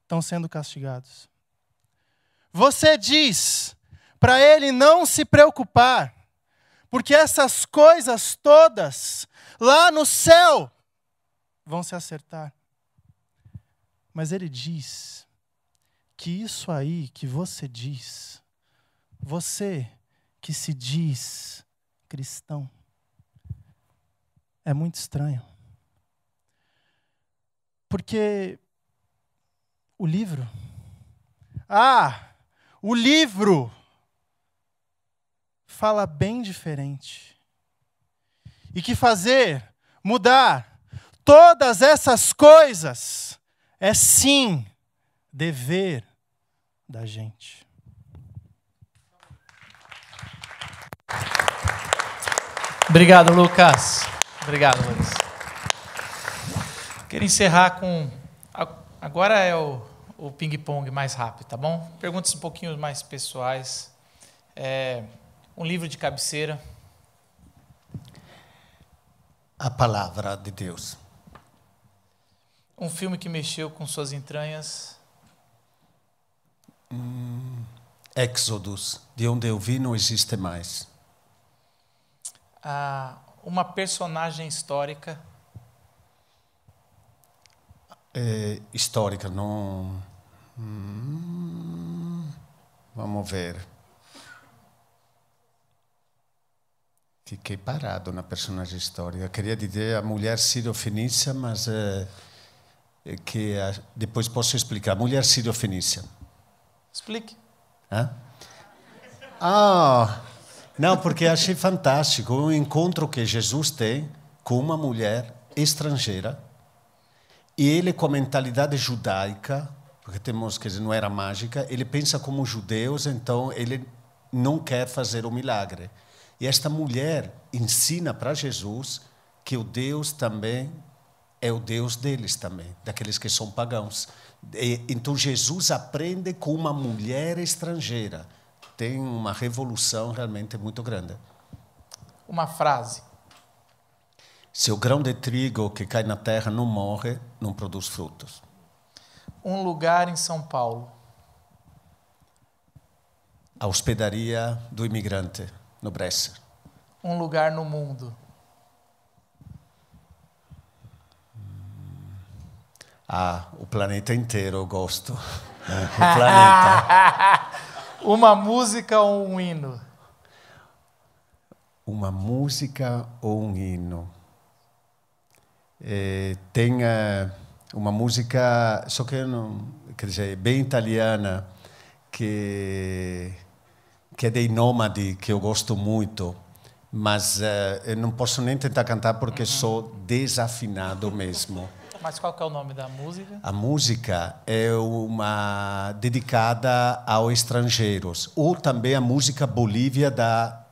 estão sendo castigados? Você diz para ele não se preocupar, porque essas coisas todas, lá no céu, vão se acertar. Mas ele diz que isso aí que você diz, você que se diz cristão, é muito estranho. Porque o livro fala bem diferente. E que mudar todas essas coisas é sim dever da gente. Obrigado, Lucas. Obrigado, Luiz. Quero encerrar com... Agora é o ping-pong mais rápido, tá bom? Perguntas um pouquinho mais pessoais. Um livro de cabeceira. A palavra de Deus. Um filme que mexeu com suas entranhas. Éxodos, de onde eu vi não existe mais. Uma personagem histórica. Histórica, não... Vamos ver. Fiquei parado na personagem histórica. Queria dizer a mulher sírio-fenícia, mas depois posso explicar. Mulher sírio-fenícia. Explique. Não, porque achei fantástico o encontro que Jesus tem com uma mulher estrangeira e ele com a mentalidade judaica, porque temos que não era mágica, ele pensa como judeus, então ele não quer fazer o milagre. E esta mulher ensina para Jesus que o Deus também é o Deus deles também, daqueles que são pagãos. Então Jesus aprende com uma mulher estrangeira. Tem uma revolução realmente muito grande. Uma frase. Se o grão de trigo que cai na terra não morre, não produz frutos. Um lugar em São Paulo. A hospedaria do imigrante, no Bresser. Um lugar no mundo. O planeta inteiro eu gosto. O planeta. Uma música ou um hino? Uma música ou um hino? Tem uma música, só que não, quer dizer, bem italiana, que é dei Nômade, que eu gosto muito, mas eu não posso nem tentar cantar porque sou desafinado mesmo. Mas qual que é o nome da música? A música é uma dedicada aos estrangeiros, ou também a música Bolívia da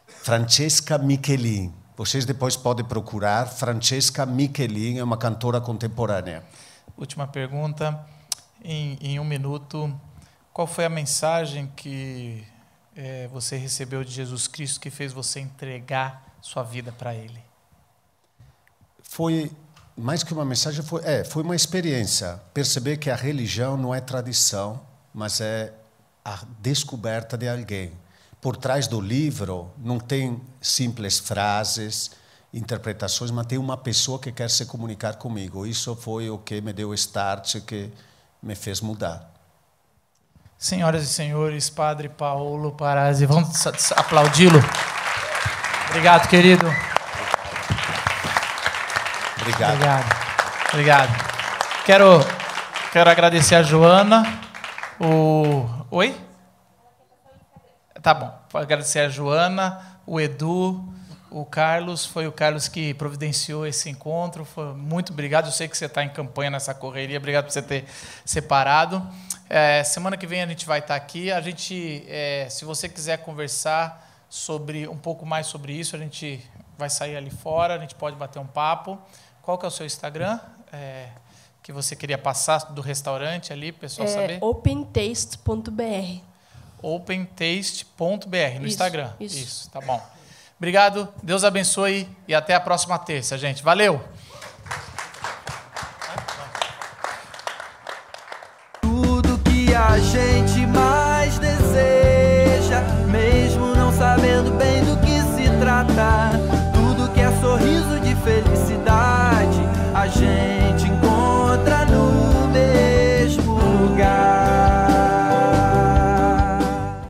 Francesca Michelin. Vocês depois podem procurar. Francesca Michelin é uma cantora contemporânea. Última pergunta, em um minuto. Qual foi a mensagem que você recebeu de Jesus Cristo que fez você entregar sua vida para Ele? Foi mais que uma mensagem, foi uma experiência. Perceber que a religião não é tradição, mas é a descoberta de alguém. Por trás do livro não tem simples frases, interpretações, mas tem uma pessoa que quer se comunicar comigo. Isso foi o que me deu o start, que me fez mudar. Senhoras e senhores, Padre Paulo Parazzi, vamos aplaudi-lo. Obrigado, querido. Obrigado. Obrigado. Quero agradecer a Joana. Oi? Tá bom. Vou agradecer a Joana, o Edu, o Carlos. Foi o Carlos que providenciou esse encontro. Foi muito obrigado. Eu sei que você está em campanha nessa correria. Obrigado por você ter separado. Semana que vem a gente vai estar aqui. A gente, se você quiser conversar um pouco mais sobre isso, a gente vai sair ali fora. A gente pode bater um papo. Qual que é o seu Instagram? Que você queria passar do restaurante ali, para o pessoal saber? opentaste.br. opentaste.br no Instagram. Isso, tá bom. Obrigado, Deus abençoe e até a próxima terça, gente. Valeu! Tudo que a gente mais deseja, mesmo não sabendo bem do que se trata.